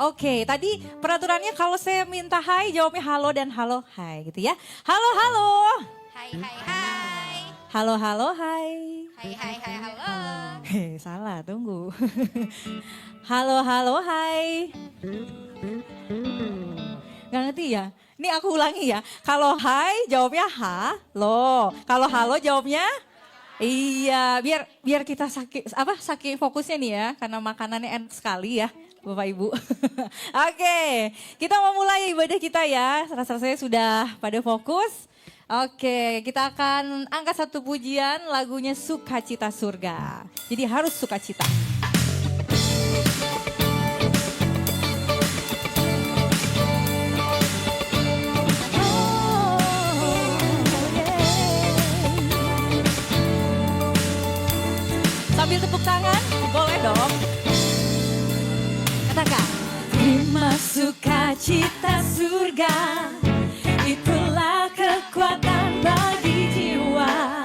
Oke, tadi peraturannya kalau saya minta hai, jawabnya halo dan halo hai gitu ya. Halo, halo. Hai hai hai. Halo, halo, hai. Hai hai hai halo. Salah, tunggu. Halo, halo, hai. Gak ngerti ya? Ini aku ulangi ya. Kalau hai jawabnya halo. Kalau halo jawabnya iya. Biar kita saking fokusnya nih ya, karena makanannya enak sekali ya. Bapak Ibu. Oke, kita mau mulai ibadah kita ya. Rasa-rasanya sudah pada fokus. Oke, kita akan angkat satu pujian lagunya Sukacita Surga. Jadi harus sukacita. Sambil tepuk tangan, boleh dong. Katakan, terima sukacita surga, itulah kekuatan bagi jiwa.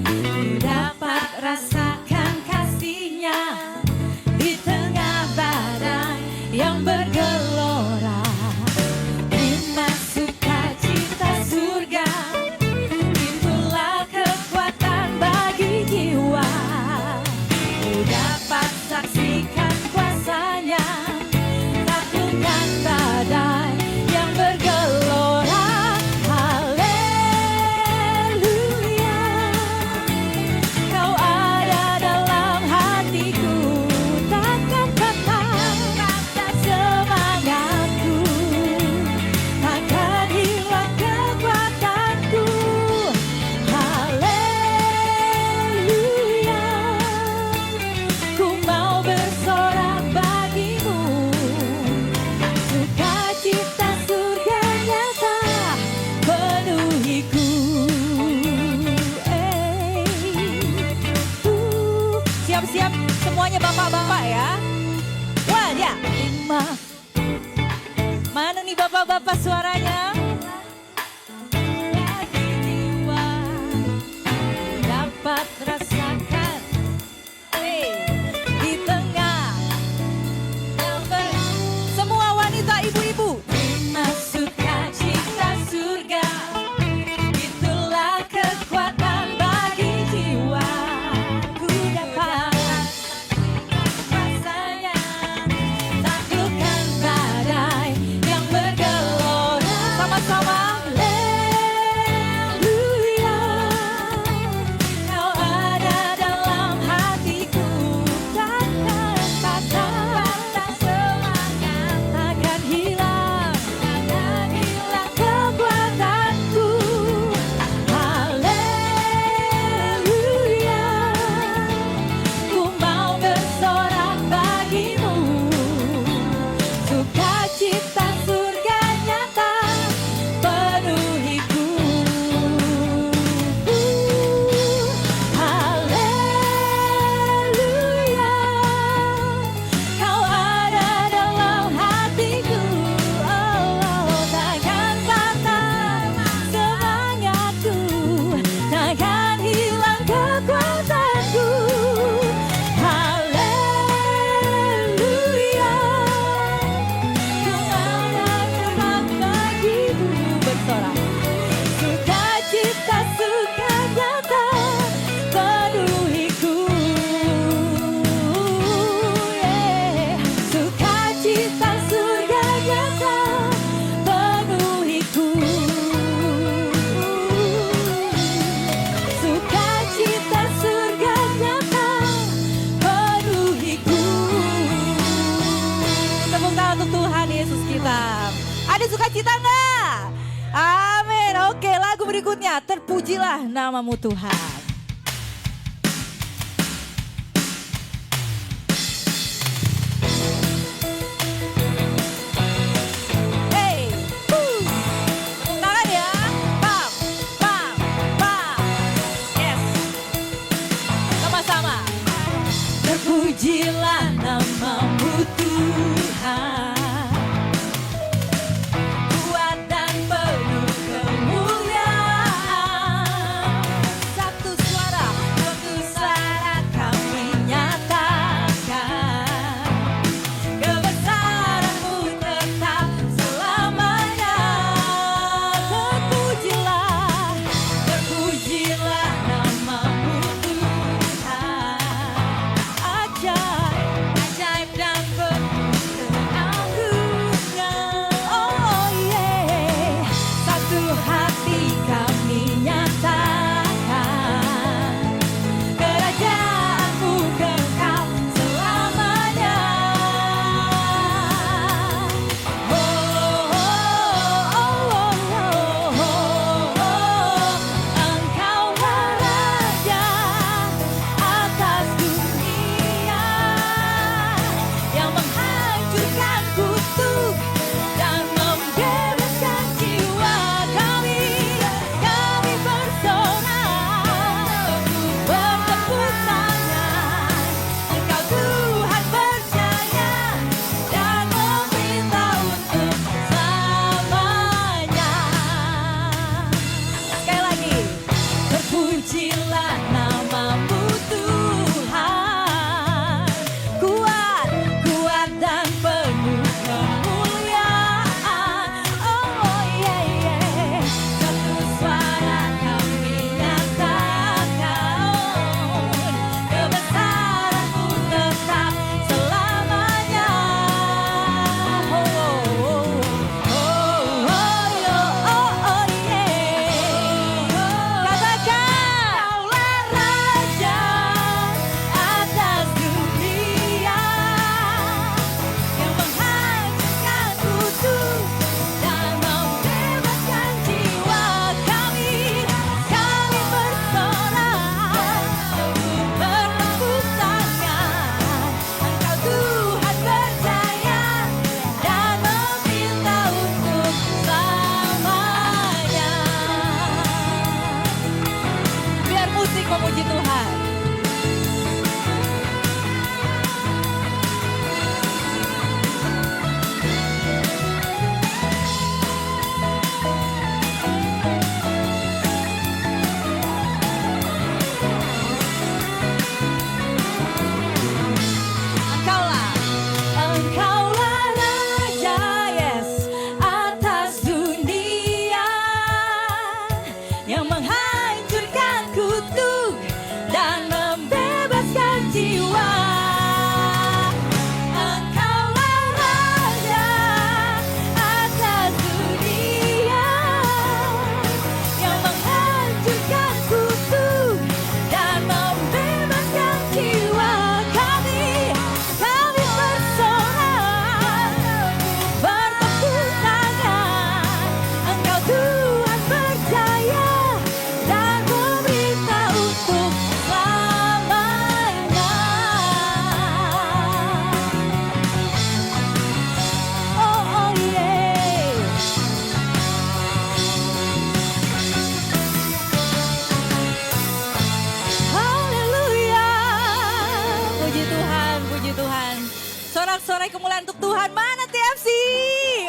Ku dapat rasakan kasih-Nya di tengah badai yang bergelora. Terima sukacita surga, itulah kekuatan bagi jiwa. Ku dapat saksikan kuasa-Nya, taklukkan badai yang bergelora. Haleluya, Kau ada dalam hatiku, takkan patah semangatku, takkan hilang kekuatanku. Haleluya, ku mau bersorak bagimu, sukacita surga nyata penuhiku. Siap-siap semuanya bapak-bapak ya. Wah ya, 5. Mana nih bapak-bapak suaranya? Bagi jiwa dapat rasakan di tengah yang semua wanita ibu-ibu. Terima sukacita surga, itulah kekuatan bagi jiwa. Ku dapat rasanya, taklukkan badai yang bergelora. Sama-sama. Haleluya, Kau ada dalam hatiku, takkan patah semangat, takkan hilang kekuatanku. Haleluya, ku mau bersorak bagimu, sukacita surga nyata penuhiku. Haleluya, Kau ada dalam hatiku, takkan patah semangatku, takkan hilang kekuatanku. Haleluya, ku ada dalam bagimu, bersorak. Sukacita surga nyata penuhiku. Sukacita surga nyata penuhiku. Sukacita surga nyata penuhiku. Tepuk tangan untuk Tuhan Yesus kita. Ada sukacita enggak? Amin. Oke, lagu berikutnya, terpujilah namamu Tuhan. Hey, tepuk tangan ya. Pam, pam, pam. Yes. Sama-sama. Terpujilah namamu Tuhan, kuat dan penuh kemuliaan. Satu dan mana TFC?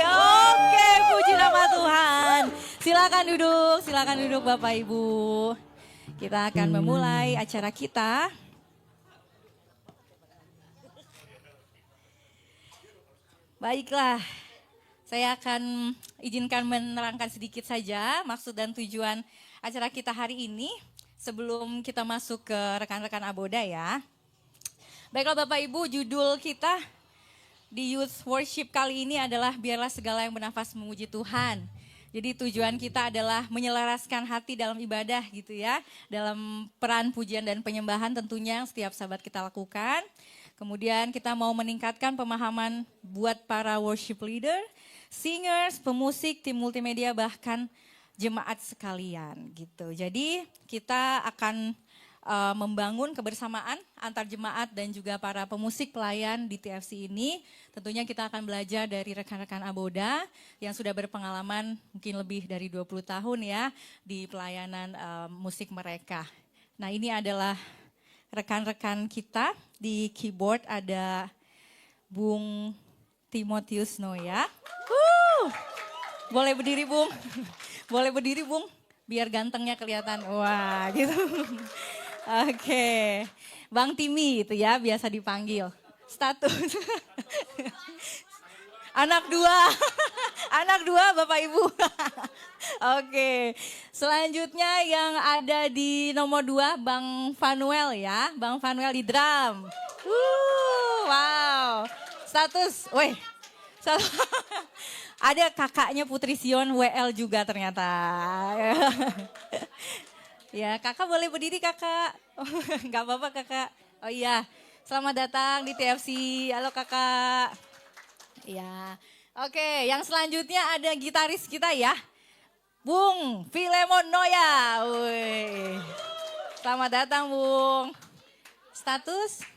Oke, puji nama Tuhan. Silakan duduk Bapak Ibu. Kita akan memulai acara kita. Baiklah, saya akan izinkan menerangkan sedikit saja maksud dan tujuan acara kita hari ini sebelum kita masuk ke rekan-rekan Aboda ya. Baiklah Bapak Ibu, judul kita di Youth Worship kali ini adalah biarlah segala yang bernafas memuji Tuhan. Jadi tujuan kita adalah menyelaraskan hati dalam ibadah gitu ya. Dalam peran pujian dan penyembahan tentunya yang setiap sahabat kita lakukan. Kemudian kita mau meningkatkan pemahaman buat para worship leader, singers, pemusik, tim multimedia, bahkan jemaat sekalian gitu. Jadi kita akan membangun kebersamaan antar jemaat dan juga para pemusik pelayan di TFC ini. Tentunya kita akan belajar dari rekan-rekan Aboda yang sudah berpengalaman mungkin lebih dari 20 tahun ya di pelayanan musik mereka. Nah ini adalah rekan-rekan kita di keyboard ada Bung Timotius Noya. Boleh berdiri Bung, boleh berdiri Bung, biar gantengnya kelihatan. Wah gitu. Oke, Bang Timi itu ya biasa dipanggil. Status. Anak dua Bapak Ibu. Oke, selanjutnya yang ada di nomor 2 Bang Fanuel ya. Bang Fanuel di drum. Wow, status, ada kakaknya Putri Sion WL juga ternyata. Ya kakak boleh berdiri kakak, nggak apa-apa kakak. Oh iya, selamat datang di TFC, halo kakak. Ya, oke, yang selanjutnya ada gitaris kita ya, Bung Filemon Noya. Wih. Selamat datang Bung. Status?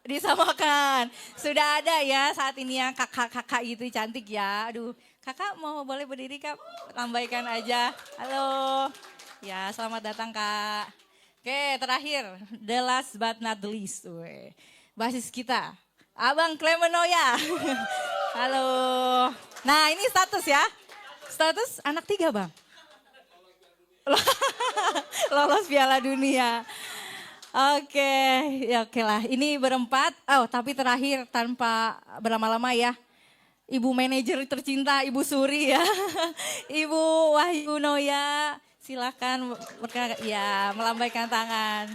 Disamakan. Sudah ada ya saat ini yang kakak-kakak gitu cantik ya. Aduh, kakak mau boleh berdiri kak? Lambaikan aja. Halo. Ya, selamat datang kak. Oke, terakhir, the last but not the least. Wih. Basis kita. Abang Clemenoya. Halo. Nah ini status ya. Status anak 3 bang. Lolos Piala Dunia. Oke, ya oke lah. Ini berempat. Oh tapi terakhir tanpa berlama-lama ya. Ibu manajer tercinta, Ibu Suri ya. Ibu Wahyu Noya. Silakan ya melambaikan tangan.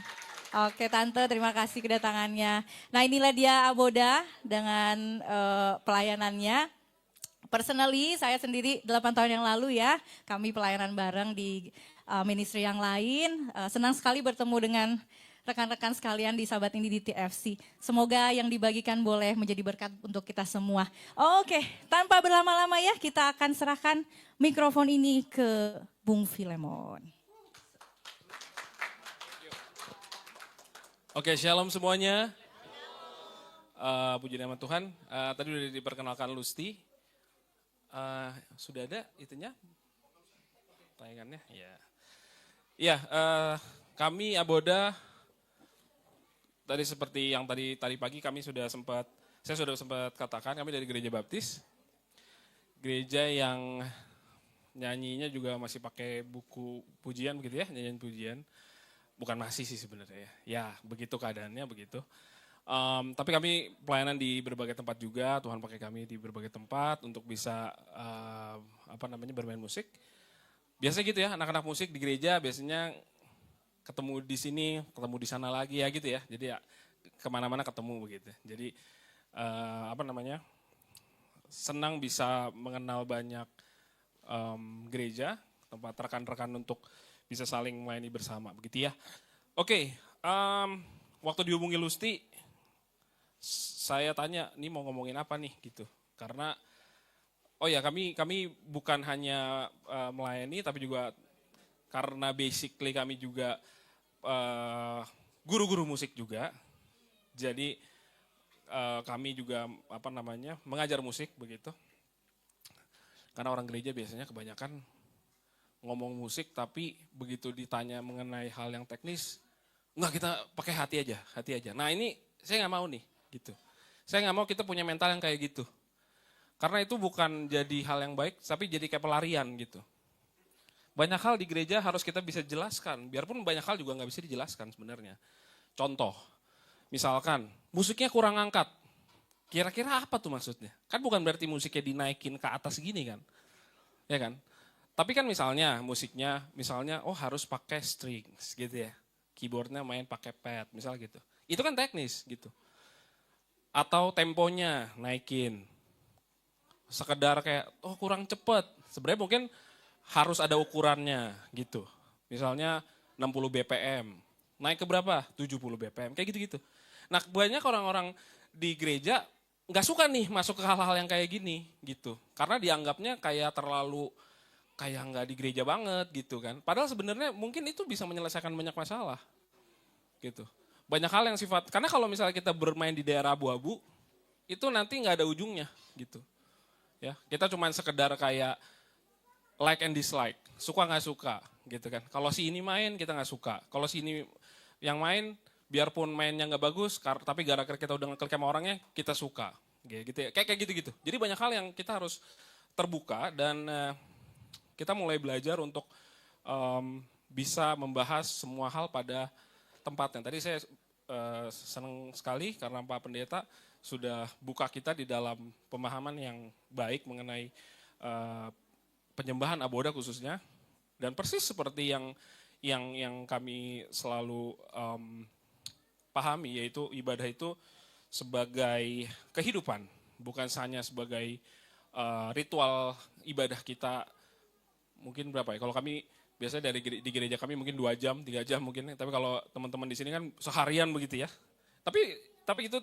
Oke Tante, terima kasih kedatangannya. Nah inilah dia Aboda dengan pelayanannya. Personally saya sendiri 8 tahun yang lalu ya, kami pelayanan bareng di ministry yang lain. Senang sekali bertemu dengan rekan-rekan sekalian di sahabat ini di TFC. Semoga yang dibagikan boleh menjadi berkat untuk kita semua. Oke, tanpa berlama-lama ya kita akan serahkan mikrofon ini ke Bung Filemon. Oke, shalom semuanya. Puji nama Tuhan. Tadi sudah diperkenalkan Lusti. Sudah ada itunya? Tayangannya? Ya. Iya, kami Aboda tadi seperti yang tadi pagi kami saya sudah sempat katakan kami dari Gereja Baptis. Gereja yang nyanyinya juga masih pakai buku pujian begitu ya, nyanyian pujian. Bukan masih sih sebenarnya ya. Ya begitu keadaannya begitu. Tapi kami pelayanan di berbagai tempat juga. Tuhan pakai kami di berbagai tempat untuk bisa bermain musik. Biasanya gitu ya, anak-anak musik di gereja biasanya ketemu di sini, ketemu di sana lagi ya gitu ya. Jadi ya kemana-mana ketemu begitu. Jadi senang bisa mengenal banyak gereja, tempat rekan-rekan untuk bisa saling melayani bersama, begitu ya. Oke, waktu dihubungi Lusti, saya tanya, nih mau ngomongin apa nih gitu. Karena, kami bukan hanya melayani, tapi juga karena basically kami juga guru-guru musik juga. Jadi kami juga mengajar musik begitu. Karena orang gereja biasanya kebanyakan ngomong musik tapi begitu ditanya mengenai hal yang teknis, enggak kita pakai hati aja. Nah ini saya nggak mau nih gitu. Saya nggak mau kita punya mental yang kayak gitu. Karena itu bukan jadi hal yang baik, tapi jadi kayak pelarian gitu. Banyak hal di gereja harus kita bisa jelaskan, biarpun banyak hal juga nggak bisa dijelaskan sebenarnya. Contoh, misalkan musiknya kurang angkat, kira-kira apa tuh maksudnya? Kan bukan berarti musiknya dinaikin ke atas gini kan, ya kan? Tapi kan misalnya musiknya, misalnya harus pakai strings gitu ya, keyboardnya main pakai pad, misal gitu. Itu kan teknis gitu. Atau temponya naikin, sekedar kayak kurang cepet, sebenarnya mungkin harus ada ukurannya gitu. Misalnya 60 BPM, naik ke berapa? 70 BPM, kayak gitu-gitu. Nah banyak orang-orang di gereja nggak suka nih masuk ke hal-hal yang kayak gini gitu. Karena dianggapnya kayak terlalu, kayak nggak di gereja banget gitu kan. Padahal sebenarnya mungkin itu bisa menyelesaikan banyak masalah gitu. Banyak hal yang karena kalau misalnya kita bermain di daerah abu-abu, itu nanti nggak ada ujungnya gitu. Ya, kita cuma sekedar kayak like and dislike, suka nggak suka gitu kan. Kalau si ini main kita nggak suka, kalau si ini yang main biarpun mainnya nggak bagus, tapi gara-gara kita udah ngeklik sama orangnya kita suka, gitu ya. Kayak gitu-gitu. Jadi banyak hal yang kita harus terbuka dan kita mulai belajar untuk bisa membahas semua hal pada tempatnya. Tadi saya senang sekali karena Pak Pendeta sudah buka kita di dalam pemahaman yang baik mengenai penyembahan Aboda khususnya, dan persis seperti yang kami selalu pahami, yaitu ibadah itu sebagai kehidupan, bukan hanya sebagai ritual ibadah kita. Mungkin berapa ya? Kalau kami biasanya di gereja kami mungkin 2 jam, 3 jam mungkin. Tapi kalau teman-teman di sini kan seharian begitu ya. Tapi itu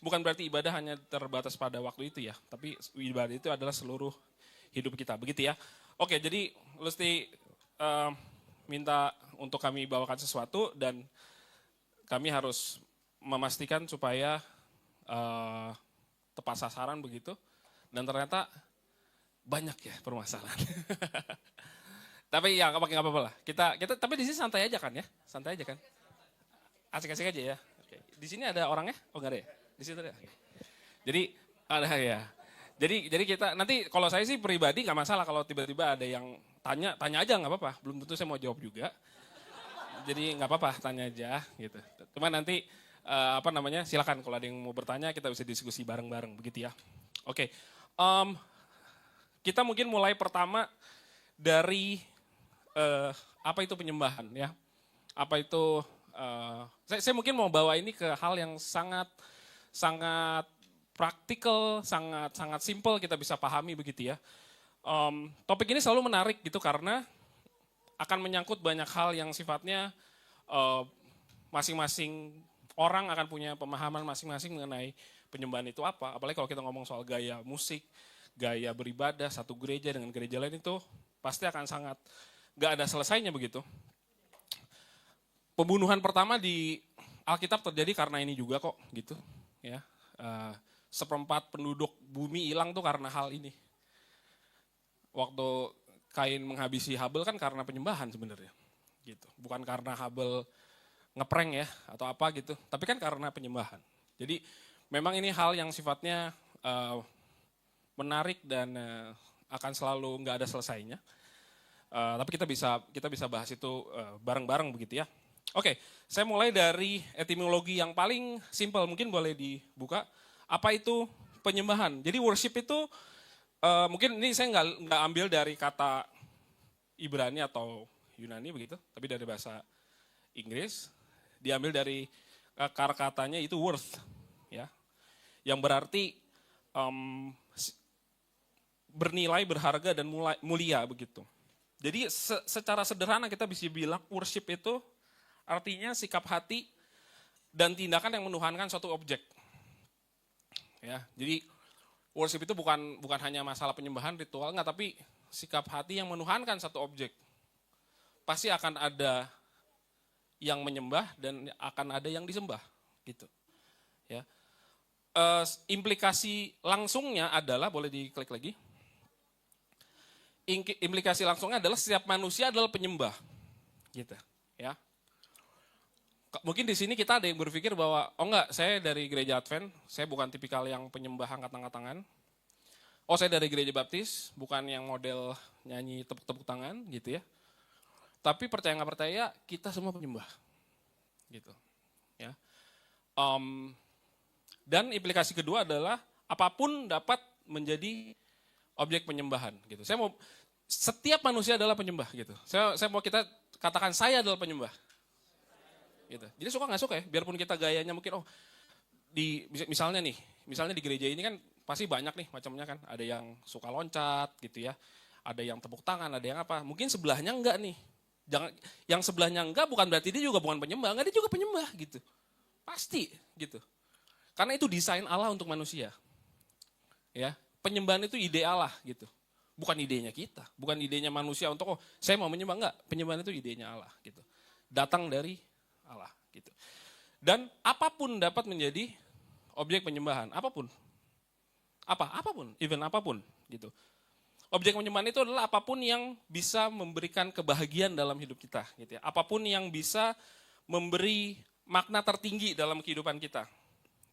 bukan berarti ibadah hanya terbatas pada waktu itu ya. Tapi ibadah itu adalah seluruh hidup kita, begitu ya. Oke, jadi Lusti minta untuk kami bawakan sesuatu dan kami harus memastikan supaya tepat sasaran begitu. Dan ternyata banyak ya permasalahan. Tapi ya nggak apa-apa lah. Kita tapi di sini santai aja kan ya, santai aja kan. Asik-asik aja ya. Oke. Di sini ada orangnya? Oh nggak ada ya? Di situ ada. Jadi ada ya. Jadi kita nanti kalau saya sih pribadi nggak masalah kalau tiba-tiba ada yang tanya aja nggak apa-apa. Belum tentu saya mau jawab juga. Jadi nggak apa-apa tanya aja gitu. Cuma nanti silakan kalau ada yang mau bertanya kita bisa diskusi bareng-bareng begitu ya. Oke. Kita mungkin mulai pertama dari apa itu penyembahan ya. Apa itu saya mungkin mau bawa ini ke hal yang sangat praktikal, sangat simpel kita bisa pahami begitu ya. Topik ini selalu menarik gitu karena akan menyangkut banyak hal yang sifatnya masing-masing orang akan punya pemahaman masing-masing mengenai penyembahan itu apa. Apalagi kalau kita ngomong soal gaya musik, gaya beribadah satu gereja dengan gereja lain itu pasti akan sangat gak ada selesainya begitu. Pembunuhan pertama di Alkitab terjadi karena ini juga kok gitu ya. 1/4 penduduk bumi hilang tuh karena hal ini. Waktu Kain menghabisi Habel kan karena penyembahan sebenarnya. Gitu. Bukan karena Habel ngeprank ya atau apa gitu, tapi kan karena penyembahan. Jadi memang ini hal yang sifatnya menarik dan akan selalu nggak ada selesainya. Tapi kita bisa bahas itu bareng-bareng begitu ya. Oke, saya mulai dari etimologi yang paling simpel, mungkin boleh dibuka. Apa itu penyembahan? Jadi worship itu mungkin ini saya nggak ambil dari kata Ibrani atau Yunani begitu, tapi dari bahasa Inggris. Diambil dari akar katanya itu worth, ya, yang berarti bernilai, berharga dan mulia begitu. Jadi secara sederhana kita bisa bilang worship itu artinya sikap hati dan tindakan yang menuhankan suatu objek. Ya, jadi worship itu bukan hanya masalah penyembahan ritual enggak, tapi sikap hati yang menuhankan satu objek. Pasti akan ada yang menyembah dan akan ada yang disembah, gitu. Ya. Implikasi langsungnya adalah, boleh diklik lagi. Implikasi langsungnya adalah setiap manusia adalah penyembah, gitu. Ya. Mungkin di sini kita ada yang berpikir bahwa, oh enggak, saya dari gereja Advent, saya bukan tipikal yang penyembah angkat tangan. Oh, saya dari gereja Baptis, bukan yang model nyanyi tepuk-tepuk tangan gitu ya. Tapi percaya nggak percaya, kita semua penyembah. Gitu. Ya. Dan implikasi kedua adalah apapun dapat menjadi objek penyembahan gitu. Setiap manusia adalah penyembah gitu. Saya mau kita katakan saya adalah penyembah. Gitu. Jadi suka nggak suka ya, biarpun kita gayanya mungkin misalnya di gereja ini kan pasti banyak nih macamnya kan, ada yang suka loncat gitu ya, ada yang tepuk tangan, ada yang apa, mungkin sebelahnya enggak nih, yang sebelahnya enggak bukan berarti dia juga bukan penyembah, enggak, dia juga penyembah gitu, pasti gitu, karena itu desain Allah untuk manusia, ya penyembahan itu ide Allah gitu, bukan idenya kita, bukan idenya manusia untuk saya mau menyembah, enggak, penyembahan itu idenya Allah gitu, datang dari Allah gitu. Dan apapun dapat menjadi objek penyembahan, apapun gitu. Objek penyembahan itu adalah apapun yang bisa memberikan kebahagiaan dalam hidup kita gitu ya. Apapun yang bisa memberi makna tertinggi dalam kehidupan kita.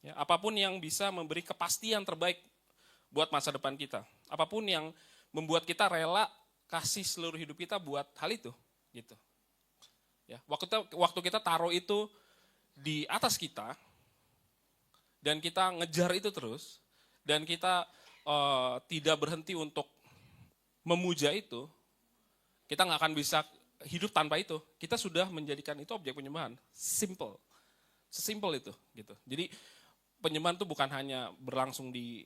Ya, apapun yang bisa memberi kepastian terbaik buat masa depan kita. Apapun yang membuat kita rela kasih seluruh hidup kita buat hal itu gitu. Ya, waktu kita taruh itu di atas kita, dan kita ngejar itu terus, dan kita tidak berhenti untuk memuja itu, kita nggak akan bisa hidup tanpa itu. Kita sudah menjadikan itu objek penyembahan. Sesimpel itu. Gitu. Jadi penyembahan itu bukan hanya berlangsung di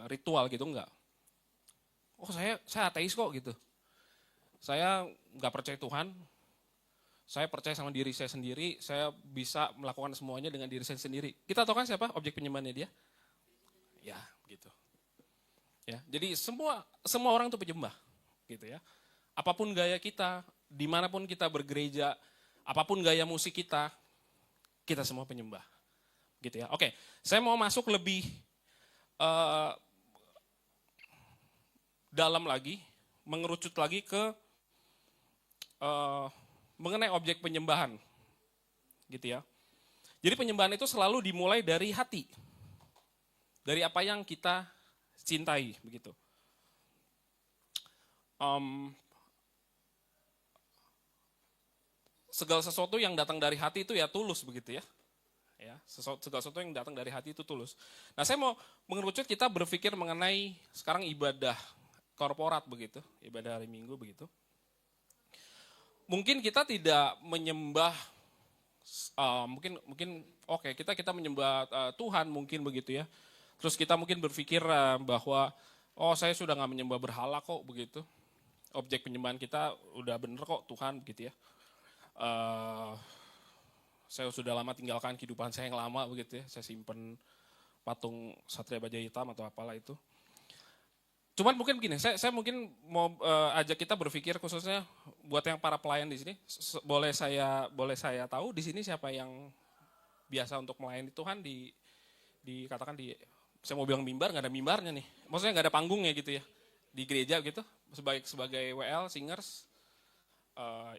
ritual gitu, enggak. Oh saya ateis kok gitu. Saya nggak percaya Tuhan. Saya percaya sama diri saya sendiri, saya bisa melakukan semuanya dengan diri saya sendiri. Kita tahu kan siapa objek penyembahannya dia? Ya, gitu. Ya, jadi semua orang itu penyembah, gitu ya. Apapun gaya kita, dimanapun kita bergereja, apapun gaya musik kita semua penyembah, gitu ya. Oke, saya mau masuk lebih dalam lagi, mengerucut lagi ke mengenai objek penyembahan, gitu ya. Jadi penyembahan itu selalu dimulai dari hati, dari apa yang kita cintai, begitu. Segala sesuatu yang datang dari hati itu ya tulus, begitu ya. Segala sesuatu yang datang dari hati itu tulus. Nah, saya mau mengerucut kita berpikir mengenai sekarang ibadah korporat, begitu, ibadah hari Minggu, begitu. Mungkin kita tidak menyembah, mungkin oke, kita menyembah Tuhan mungkin begitu ya. Terus kita mungkin berpikir bahwa saya sudah nggak menyembah berhala kok begitu. Objek penyembahan kita udah bener kok Tuhan begitu ya. Saya sudah lama tinggalkan kehidupan saya yang lama begitu ya. Saya simpen patung Satria Baja Hitam atau apalah itu. Cuman mungkin begini, saya mungkin mau ajak kita berpikir khususnya buat yang para pelayan di sini, boleh saya tahu di sini siapa yang biasa untuk melayani Tuhan dikatakan saya mau bilang mimbar, nggak ada mimbarnya nih, maksudnya nggak ada panggungnya gitu ya di gereja gitu, sebagai WL singers,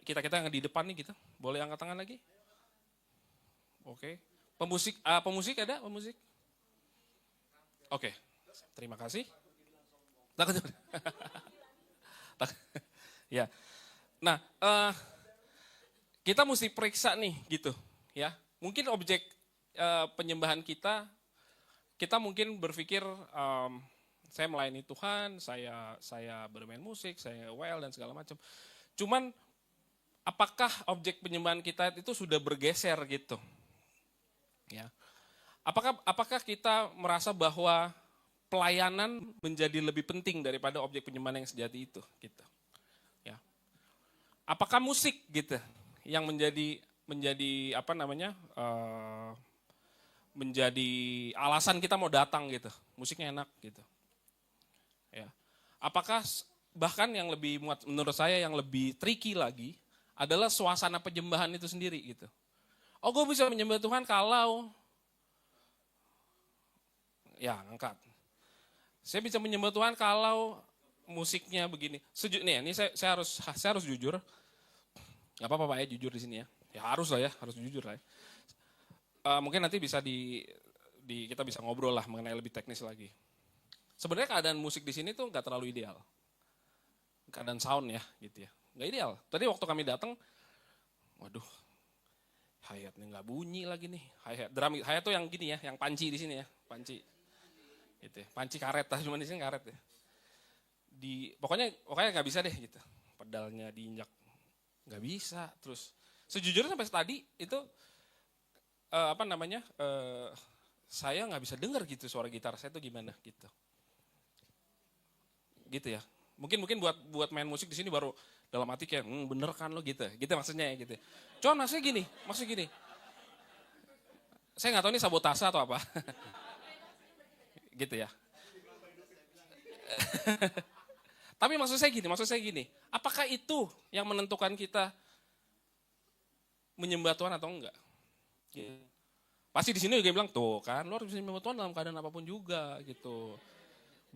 kita yang di depan nih gitu, boleh angkat tangan lagi? Oke, pemusik ada pemusik? Oke, terima kasih. Ya. Nah, kita mesti periksa nih gitu, ya. Mungkin objek penyembahan kita mungkin berpikir saya melayani Tuhan, saya bermain musik, saya WL dan segala macam. Cuman apakah objek penyembahan kita itu sudah bergeser gitu? Ya. Apakah kita merasa bahwa pelayanan menjadi lebih penting daripada objek penyembahan yang sejati itu, gitu. Ya. Apakah musik gitu yang menjadi menjadi alasan kita mau datang gitu, musiknya enak gitu. Ya. Apakah bahkan yang lebih menurut saya yang lebih tricky lagi adalah suasana penyembahan itu sendiri gitu. Oh, gue bisa menyembah Tuhan kalau angkat. Saya bisa menyembah Tuhan kalau musiknya begini. Ini saya harus jujur. Gak apa-apa Pak ya, jujur di sini ya. Ya harus lah ya, harus jujur lah ya. Mungkin nanti bisa kita bisa ngobrol lah mengenai lebih teknis lagi. Sebenarnya keadaan musik di sini tuh nggak terlalu ideal. Keadaan sound ya gitu ya. Nggak ideal. Tadi waktu kami datang, waduh, hi-hatnya nggak bunyi lagi nih. Hi-hat tuh yang gini ya, yang panci di sini ya, panci. Gitu ya. Panci karet, cuma di sini karet ya. Pokoknya nggak bisa deh gitu. Pedalnya diinjak nggak bisa. Terus sejujurnya sampai tadi itu saya nggak bisa dengar gitu suara gitar saya tuh gimana gitu. Gitu ya. Mungkin buat main musik di sini baru dalam hati kayak bener kan lo gitu. Gitu maksudnya ya gitu. Cuman maksudnya gini. Saya nggak tahu ini sabotase atau apa. Gitu ya. Tapi maksud saya gini, apakah itu yang menentukan kita menyembah Tuhan atau enggak? Gitu. Pasti di sini juga bilang, tuh kan, lo harus bisa menyembah Tuhan dalam keadaan apapun juga gitu.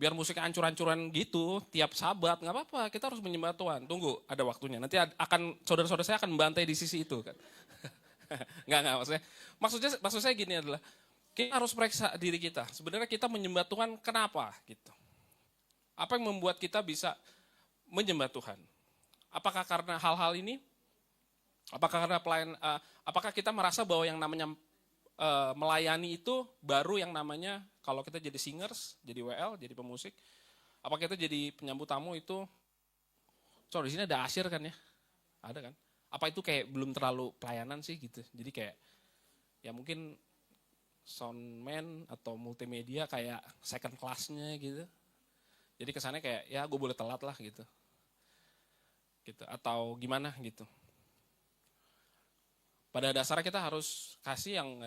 Biar musiknya hancur-hancuran gitu, tiap sabat, nggak apa-apa, kita harus menyembah Tuhan. Tunggu, ada waktunya. Nanti saudara-saudara saya akan membantai di sisi itu kan. Enggak, maksud saya gini adalah, kita harus periksa diri kita. Sebenarnya kita menyembah Tuhan kenapa gitu. Apa yang membuat kita bisa menyembah Tuhan? Apakah karena hal-hal ini? Apakah karena apakah kita merasa bahwa yang namanya melayani itu baru yang namanya kalau kita jadi singers, jadi WL, jadi pemusik? Apakah kita jadi penyambut tamu itu? Di sini ada asyir kan ya? Ada kan? Apa itu kayak belum terlalu pelayanan sih gitu? Jadi kayak ya mungkin soundman atau multimedia kayak second class-nya gitu. Jadi kesannya kayak ya gue boleh telat lah gitu. Atau gimana gitu. Pada dasarnya kita harus kasih yang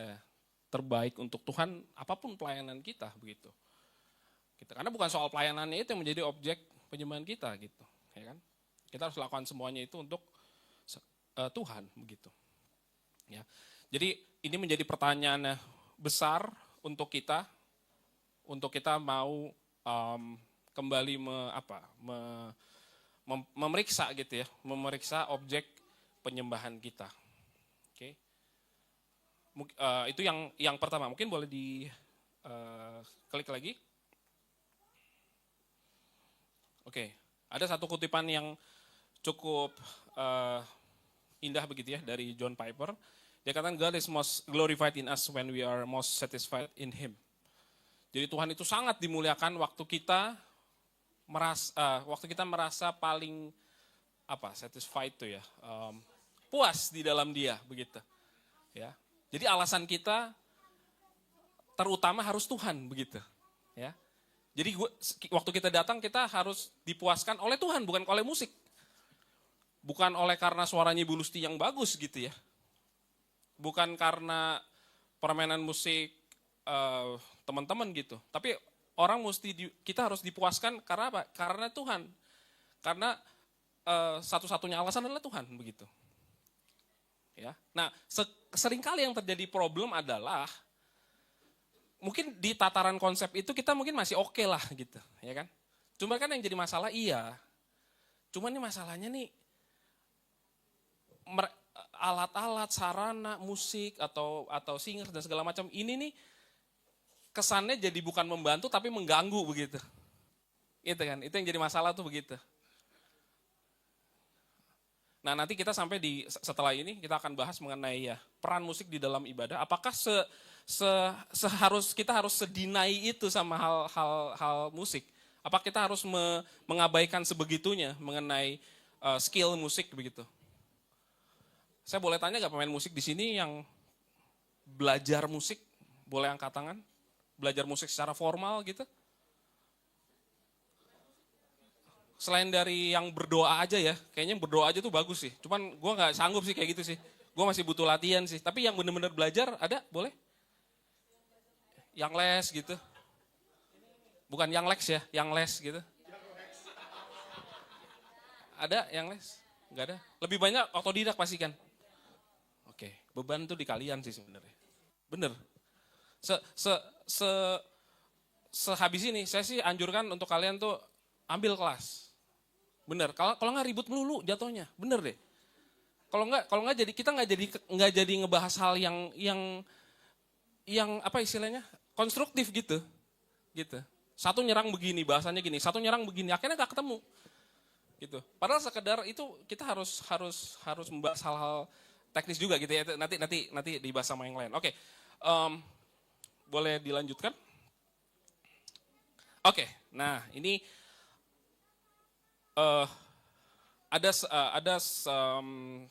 terbaik untuk Tuhan apapun pelayanan kita begitu. Karena bukan soal pelayanannya itu yang menjadi objek penyembahan kita gitu, ya kan? Kita harus lakukan semuanya itu untuk Tuhan begitu. Ya. Jadi ini menjadi pertanyaan besar untuk kita mau kembali memeriksa gitu ya, memeriksa objek penyembahan kita. Oke. Itu yang pertama. Mungkin boleh klik lagi. Oke. Ada satu kutipan yang cukup indah begitu ya dari John Piper. Dia katakan God is most glorified in us when we are most satisfied in Him. Jadi Tuhan itu sangat dimuliakan waktu kita merasa paling satisfied tuh ya, puas di dalam Dia begitu. Ya. Jadi alasan kita terutama harus Tuhan begitu. Ya. Jadi waktu kita datang kita harus dipuaskan oleh Tuhan bukan oleh musik. Bukan oleh karena suaranya Ibu Lusti yang bagus gitu ya. Bukan karena permainan musik teman-teman gitu. Tapi kita harus dipuaskan karena apa? Karena Tuhan. Karena satu-satunya alasan adalah Tuhan begitu. Ya. Nah, seringkali yang terjadi problem adalah mungkin di tataran konsep itu kita mungkin masih oke lah gitu, ya kan? Cuma kan yang jadi masalah Cuma nih masalahnya nih alat-alat, sarana, musik atau singer dan segala macam ini nih kesannya jadi bukan membantu tapi mengganggu begitu. Itu kan, itu yang jadi masalah tuh begitu. Nah nanti kita setelah ini kita akan bahas mengenai ya peran musik di dalam ibadah. Apakah kita harus sedinai itu sama hal musik? Apa kita harus mengabaikan sebegitunya mengenai skill musik begitu? Saya boleh tanya gak pemain musik di sini yang belajar musik? Boleh angkat tangan? Belajar musik secara formal gitu? Selain dari yang berdoa aja ya, kayaknya berdoa aja tuh bagus sih. Cuman gue gak sanggup sih kayak gitu sih. Gue masih butuh latihan sih. Tapi yang benar-benar belajar ada? Boleh? Yang les gitu. Bukan yang les ya, yang les gitu. Ada yang les? Gak ada? Lebih banyak otodidak pasti kan? Oke, beban tuh di kalian sih sebenarnya. Bener. Sehabis ini, saya sih anjurkan untuk kalian tuh ambil kelas. Bener, kalau nggak ribut melulu jatuhnya, bener deh. Kalau nggak jadi kita nggak jadi ngebahas hal yang apa istilahnya konstruktif gitu. Satu nyerang begini, bahasanya gini, satu nyerang begini, akhirnya nggak ketemu. Gitu. Padahal sekedar itu kita harus membahas hal-hal teknis juga gitu ya. Nanti dibahas sama yang lain. Oke. Boleh dilanjutkan? Oke. Nah, ini ada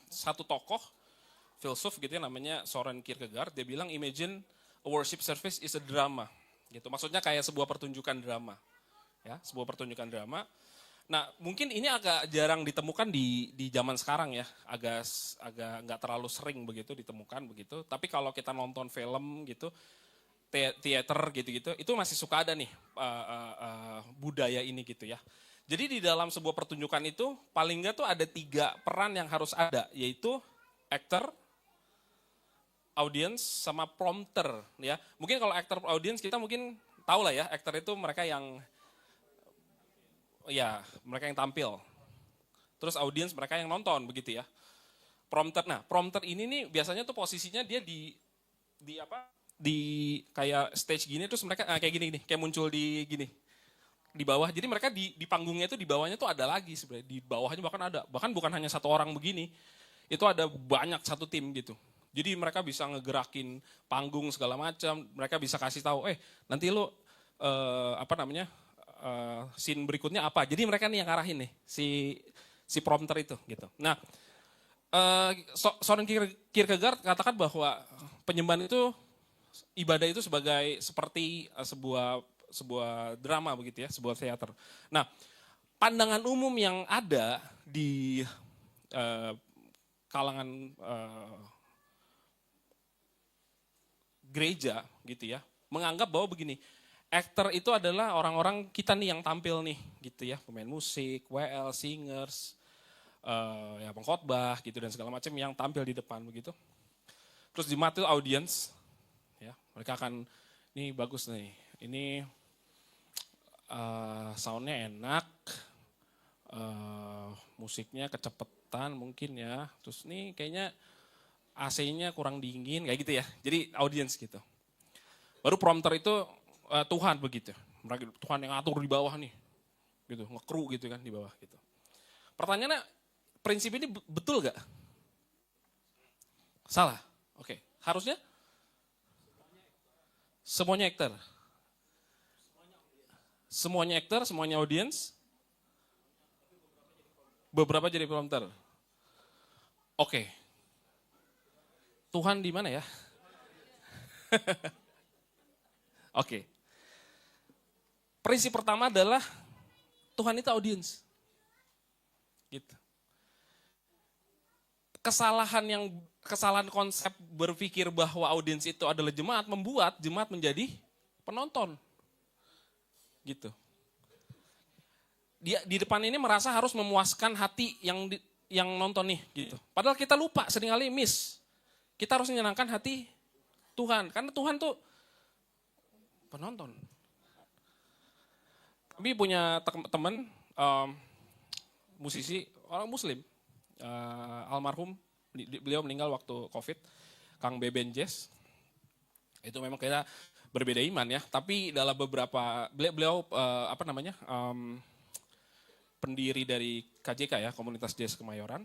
satu tokoh filsuf gitu ya namanya Soren Kierkegaard. Dia bilang imagine a worship service is a drama. Gitu. Maksudnya kayak sebuah pertunjukan drama. Ya, sebuah pertunjukan drama. Nah, mungkin ini agak jarang ditemukan di zaman sekarang ya. Agak nggak terlalu sering begitu ditemukan begitu. Tapi kalau kita nonton film gitu, teater gitu-gitu, itu masih suka ada nih budaya ini gitu ya. Jadi di dalam sebuah pertunjukan itu paling nggak tuh ada 3 peran yang harus ada, yaitu actor, audience, sama prompter. Ya, mungkin kalau actor, audience kita mungkin tahu lah ya, actor itu mereka yang tampil. Terus audience mereka yang nonton begitu ya. Prompter, nah prompter ini nih biasanya tuh posisinya dia di kayak stage gini, terus mereka kayak gini nih, kayak muncul di gini. Di bawah, jadi mereka di panggungnya itu di bawahnya tuh ada lagi sebenarnya, di bawahnya bahkan bukan hanya satu orang begini, itu ada banyak satu tim gitu. Jadi mereka bisa ngegerakin panggung segala macam, mereka bisa kasih tahu, nanti lo scene berikutnya apa. Jadi mereka nih yang arahin nih si prompter itu gitu. Nah, Soren Kierkegaard katakan bahwa penyembahan itu ibadah itu seperti sebuah drama begitu ya, sebuah teater. Nah, pandangan umum yang ada di kalangan gereja gitu ya, menganggap bahwa begini, aktor itu adalah orang-orang kita nih yang tampil nih gitu ya, pemain musik, WL, singers, ya pengkhotbah gitu dan segala macam yang tampil di depan begitu. Terus di mata audience, ya mereka akan, ini bagus nih, ini soundnya enak, musiknya kecepetan mungkin ya, terus nih kayaknya AC-nya kurang dingin kayak gitu ya. Jadi audience gitu. Baru prompter itu Tuhan begitu. Tuhan yang atur di bawah nih, gitu, ngekru gitu kan di bawah gitu. Pertanyaannya, prinsip ini betul gak? Salah. Oke. Harusnya semuanya aktor. Semuanya aktor, semuanya audience. Beberapa jadi prompter. Oke. Tuhan di mana ya? Oke. Prinsip pertama adalah Tuhan itu audience. Gitu. Kesalahan konsep berpikir bahwa audiens itu adalah jemaat membuat jemaat menjadi penonton. Gitu. Dia di depan ini merasa harus memuaskan hati yang nonton nih gitu. Padahal kita lupa, seringkali miss. Kita harus menyenangkan hati Tuhan, karena Tuhan tuh penonton. Kami punya teman musisi orang Muslim, almarhum, beliau meninggal waktu COVID, Kang Beben Jazz. Itu memang kita berbeda iman ya, tapi dalam beberapa beliau pendiri dari KJK ya, Komunitas Jazz Kemayoran.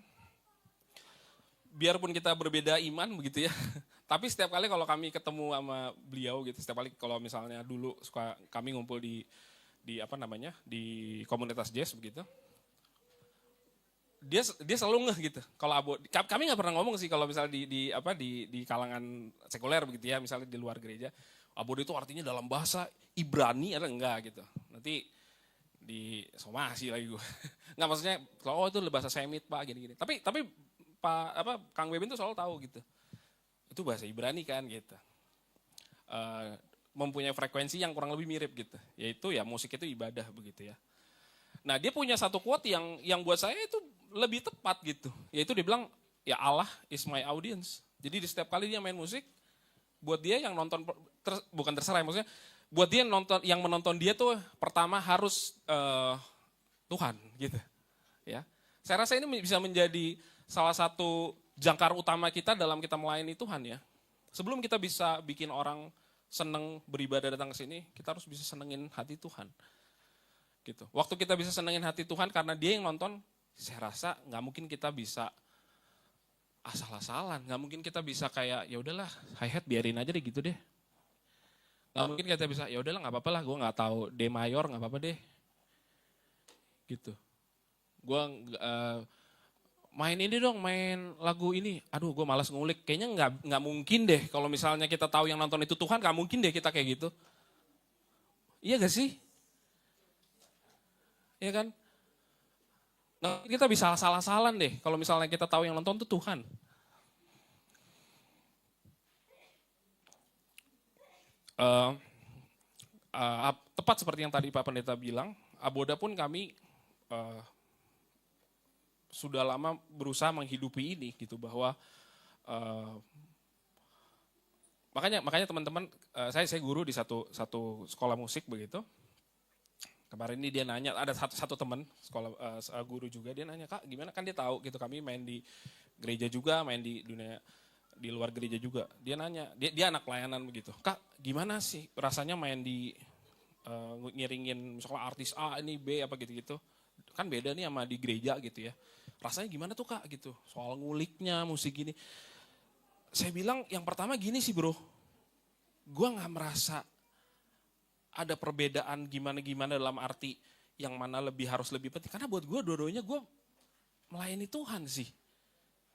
Biarpun kita berbeda iman begitu ya, tapi setiap kali kalau kami ketemu sama beliau gitu, setiap kali kalau misalnya dulu suka kami ngumpul di komunitas jazz begitu, dia selalu ngeh gitu. Kalau kami nggak pernah ngomong sih kalau misalnya di kalangan sekuler begitu ya, misalnya di luar gereja, abode itu artinya dalam bahasa Ibrani ada enggak gitu. Nanti di somasi lagi gue. Nggak, maksudnya kalau itu bahasa Semit Pak gini-gini. Tapi Kang Beben tuh selalu tahu gitu. Itu bahasa Ibrani kan gitu. Mempunyai frekuensi yang kurang lebih mirip gitu. Yaitu ya musik itu ibadah begitu ya. Nah, dia punya satu quote yang buat saya itu lebih tepat gitu. Yaitu dia bilang, ya Allah is my audience. Jadi di setiap kali dia main musik, buat dia yang nonton, bukan terserah maksudnya, buat dia yang menonton dia tuh pertama harus Tuhan gitu. Ya. Saya rasa ini bisa menjadi salah satu jangkar utama kita dalam kita melayani Tuhan ya. Sebelum kita bisa bikin orang seneng beribadah datang ke sini, kita harus bisa senengin hati Tuhan. Gitu. Waktu kita bisa senengin hati Tuhan karena Dia yang nonton, saya rasa nggak mungkin kita bisa asal-asalan, nggak mungkin kita bisa kayak ya udahlah hi-hat biarin aja deh gitu deh. Nggak mungkin kita bisa ya udahlah nggak apa-apa lah, gue nggak tahu D mayor nggak apa-apa deh. Gitu. Gue main ini dong, main lagu ini. Aduh, gue malas ngulik. Kayaknya nggak mungkin deh kalau misalnya kita tahu yang nonton itu Tuhan, nggak mungkin deh kita kayak gitu. Iya gak sih? Iya kan? Nah, kita bisa salah-salan deh kalau misalnya kita tahu yang nonton itu Tuhan. Tepat seperti yang tadi Pak Pendeta bilang, Aboda pun kami sudah lama berusaha menghidupi ini gitu, bahwa makanya teman-teman, saya guru di satu sekolah musik begitu. Kemarin ini dia nanya, ada satu teman sekolah guru juga, dia nanya, Kak gimana, kan dia tahu gitu kami main di gereja juga, main di dunia di luar gereja juga. Dia nanya, dia anak pelayanan begitu, Kak gimana sih rasanya main di ngiringin misalnya artis A ini B apa gitu-gitu, kan beda nih sama di gereja gitu ya. Rasanya gimana tuh Kak gitu, soal nguliknya musik gini. Saya bilang yang pertama gini sih bro, gue gak merasa ada perbedaan gimana-gimana dalam arti yang mana harus lebih penting. Karena buat gue dua-duanya gue melayani Tuhan sih.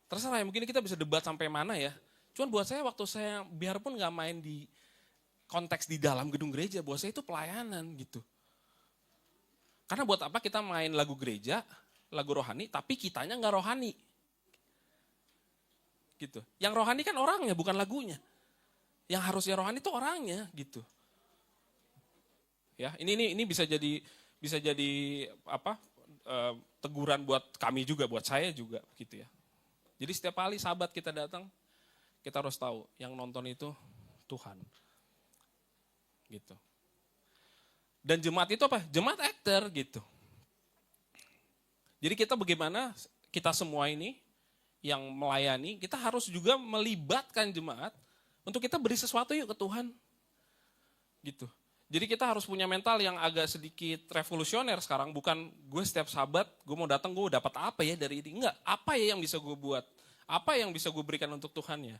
Terserah ya, mungkin kita bisa debat sampai mana ya. Cuman buat saya waktu saya biarpun gak main di konteks di dalam gedung gereja, buat saya itu pelayanan gitu. Karena buat apa kita main lagu gereja, lagu rohani, tapi kitanya gak rohani. Gitu. Yang rohani kan orangnya, bukan lagunya. Yang harusnya rohani itu orangnya gitu. Ya, ini bisa jadi apa? Teguran buat kami juga, buat saya juga gitu ya. Jadi setiap kali sahabat kita datang, kita harus tahu yang nonton itu Tuhan. Gitu. Dan jemaat itu apa? Jemaat aktor gitu. Jadi kita bagaimana kita semua ini yang melayani, kita harus juga melibatkan jemaat untuk kita beri sesuatu yuk ke Tuhan. Gitu. Jadi kita harus punya mental yang agak sedikit revolusioner sekarang. Bukan gue setiap sahabat, gue mau datang gue dapat apa ya dari ini. Enggak, apa ya yang bisa gue buat? Apa yang bisa gue berikan untuk Tuhan ya?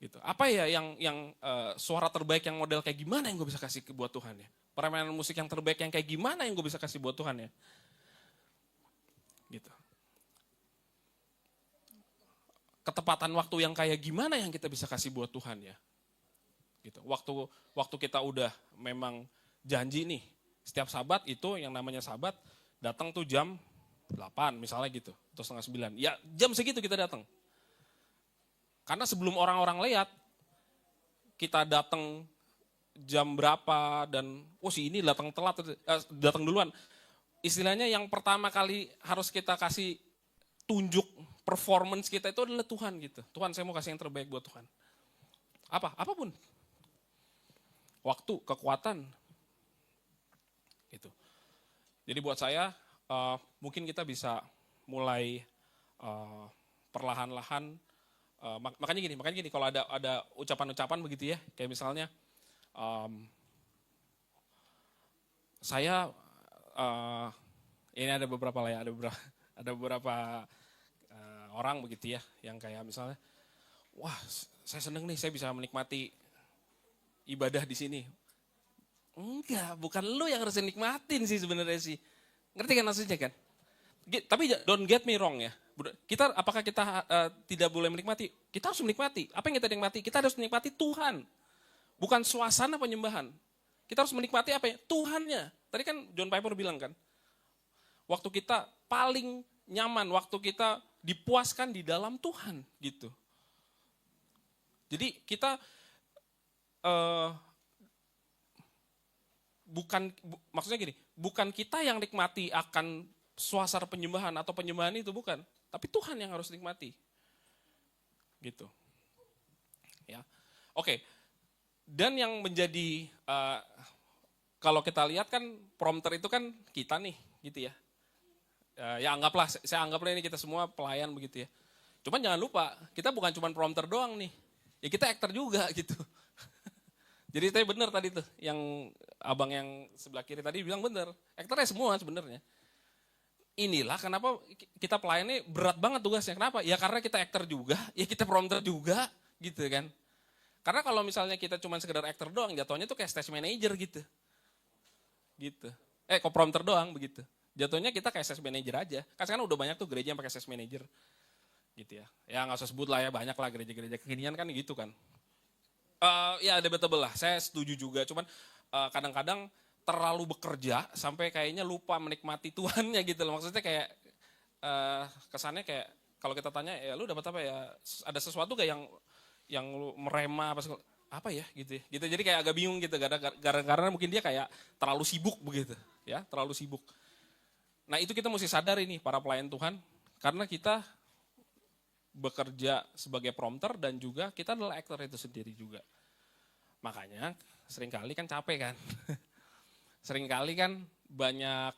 Gitu. Apa ya yang suara terbaik yang model kayak gimana yang gue bisa kasih buat Tuhan ya? Permainan musik yang terbaik yang kayak gimana yang gue bisa kasih buat Tuhan ya? Gitu. Ketepatan waktu yang kayak gimana yang kita bisa kasih buat Tuhan ya? Gitu. Waktu kita udah memang janji nih, setiap sabat itu yang namanya sabat datang tuh jam 8 misalnya gitu, atau setengah 9. Ya jam segitu kita datang. Karena sebelum orang-orang lihat, kita datang jam berapa dan si ini datang telat, datang duluan. Istilahnya yang pertama kali harus kita kasih tunjuk performance kita itu adalah Tuhan gitu. Tuhan saya mau kasih yang terbaik buat Tuhan. Apapun. Waktu, kekuatan. Gitu. Jadi buat saya, mungkin kita bisa mulai perlahan-lahan. Makanya gini, kalau ada ucapan-ucapan begitu ya, kayak misalnya, saya, ini ada beberapa lah ya, ada beberapa orang begitu ya, yang kayak misalnya, wah saya seneng nih, saya bisa menikmati ibadah di sini. Enggak, bukan lu yang harus nikmatin sih sebenarnya sih. Ngerti kan maksudnya kan? Tapi don't get me wrong ya. Apakah kita tidak boleh menikmati? Kita harus menikmati. Apa yang kita nikmati? Kita harus menikmati Tuhan. Bukan suasana penyembahan. Kita harus menikmati apa ya? Tuhannya. Tadi kan John Piper bilang kan, waktu kita paling nyaman, waktu kita dipuaskan di dalam Tuhan gitu. Jadi kita maksudnya gini, bukan kita yang nikmati akan suasana penyembahan atau penyembahan itu, bukan, tapi Tuhan yang harus nikmati, gitu, ya, oke. Dan yang menjadi kalau kita lihat kan prompter itu kan kita nih, gitu ya, ya anggaplah, saya anggaplah ini kita semua pelayan begitu ya. Cuman jangan lupa, kita bukan cuma prompter doang nih. Ya kita aktor juga gitu. Jadi tadi benar tadi tuh, yang abang yang sebelah kiri tadi bilang benar. Aktornya semua sebenarnya. Inilah kenapa kita pelayannya berat banget tugasnya. Kenapa? Ya karena kita aktor juga, ya kita prompter juga gitu kan. Karena kalau misalnya kita cuma sekedar aktor doang, jatuhnya tuh kayak stage manager gitu. Gitu. Kok prompter doang begitu. Jatuhnya kita kayak stage manager aja. Kan sekarang udah banyak tuh gereja yang pakai stage manager. Gitu ya. Ya nggak usah sebut lah ya, banyak lah gereja-gereja kekinian kan gitu kan. Ya debatable lah, saya setuju juga. Cuman kadang-kadang terlalu bekerja sampai kayaknya lupa menikmati Tuhannya gitu loh. Maksudnya kayak kesannya kayak kalau kita tanya ya lu dapat apa ya, ada sesuatu kayak yang lu merema apa ya gitu ya. Gitu. Jadi kayak agak bingung gitu karena mungkin dia kayak terlalu sibuk begitu ya, terlalu sibuk. Nah itu kita mesti sadar ini para pelayan Tuhan, karena kita bekerja sebagai prompter dan juga kita adalah aktor itu sendiri juga. Makanya seringkali kan capek kan. Seringkali kan banyak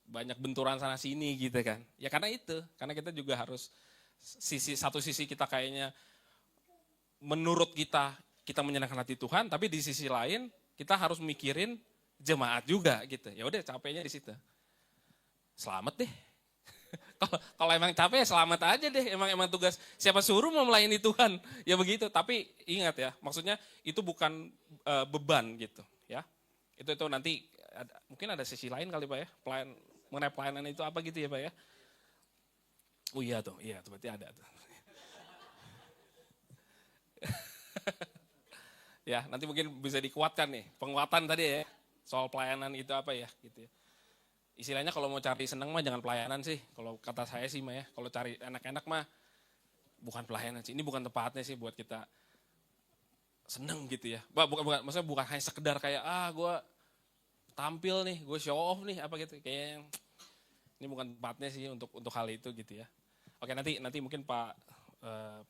banyak benturan sana sini gitu kan. Ya karena itu, karena kita juga harus satu sisi kita kayaknya menurut kita menyenangkan hati Tuhan, tapi di sisi lain kita harus mikirin jemaat juga gitu. Ya udah capeknya di situ. Selamat deh. Kalau emang capek ya selamat aja deh, emang tugas siapa suruh mau melayani Tuhan, ya begitu. Tapi ingat ya, maksudnya itu bukan beban gitu ya. Itu nanti mungkin ada sisi lain kali Pak ya, mengenai pelayanan itu apa gitu ya Pak ya. Oh iya tuh berarti ada tuh. Ya nanti mungkin bisa dikuatkan nih, penguatan tadi ya, soal pelayanan itu apa ya gitu ya. Istilahnya kalau mau cari seneng mah jangan pelayanan sih. Kalau kata saya sih mah ya, kalau cari enak-enak mah bukan pelayanan sih. Ini bukan tempatnya sih buat kita seneng gitu ya. Maksudnya bukan hanya sekedar kayak gue tampil nih, gue show off nih apa gitu. Kayak ini bukan tempatnya sih untuk hal itu gitu ya. Oke nanti mungkin Pak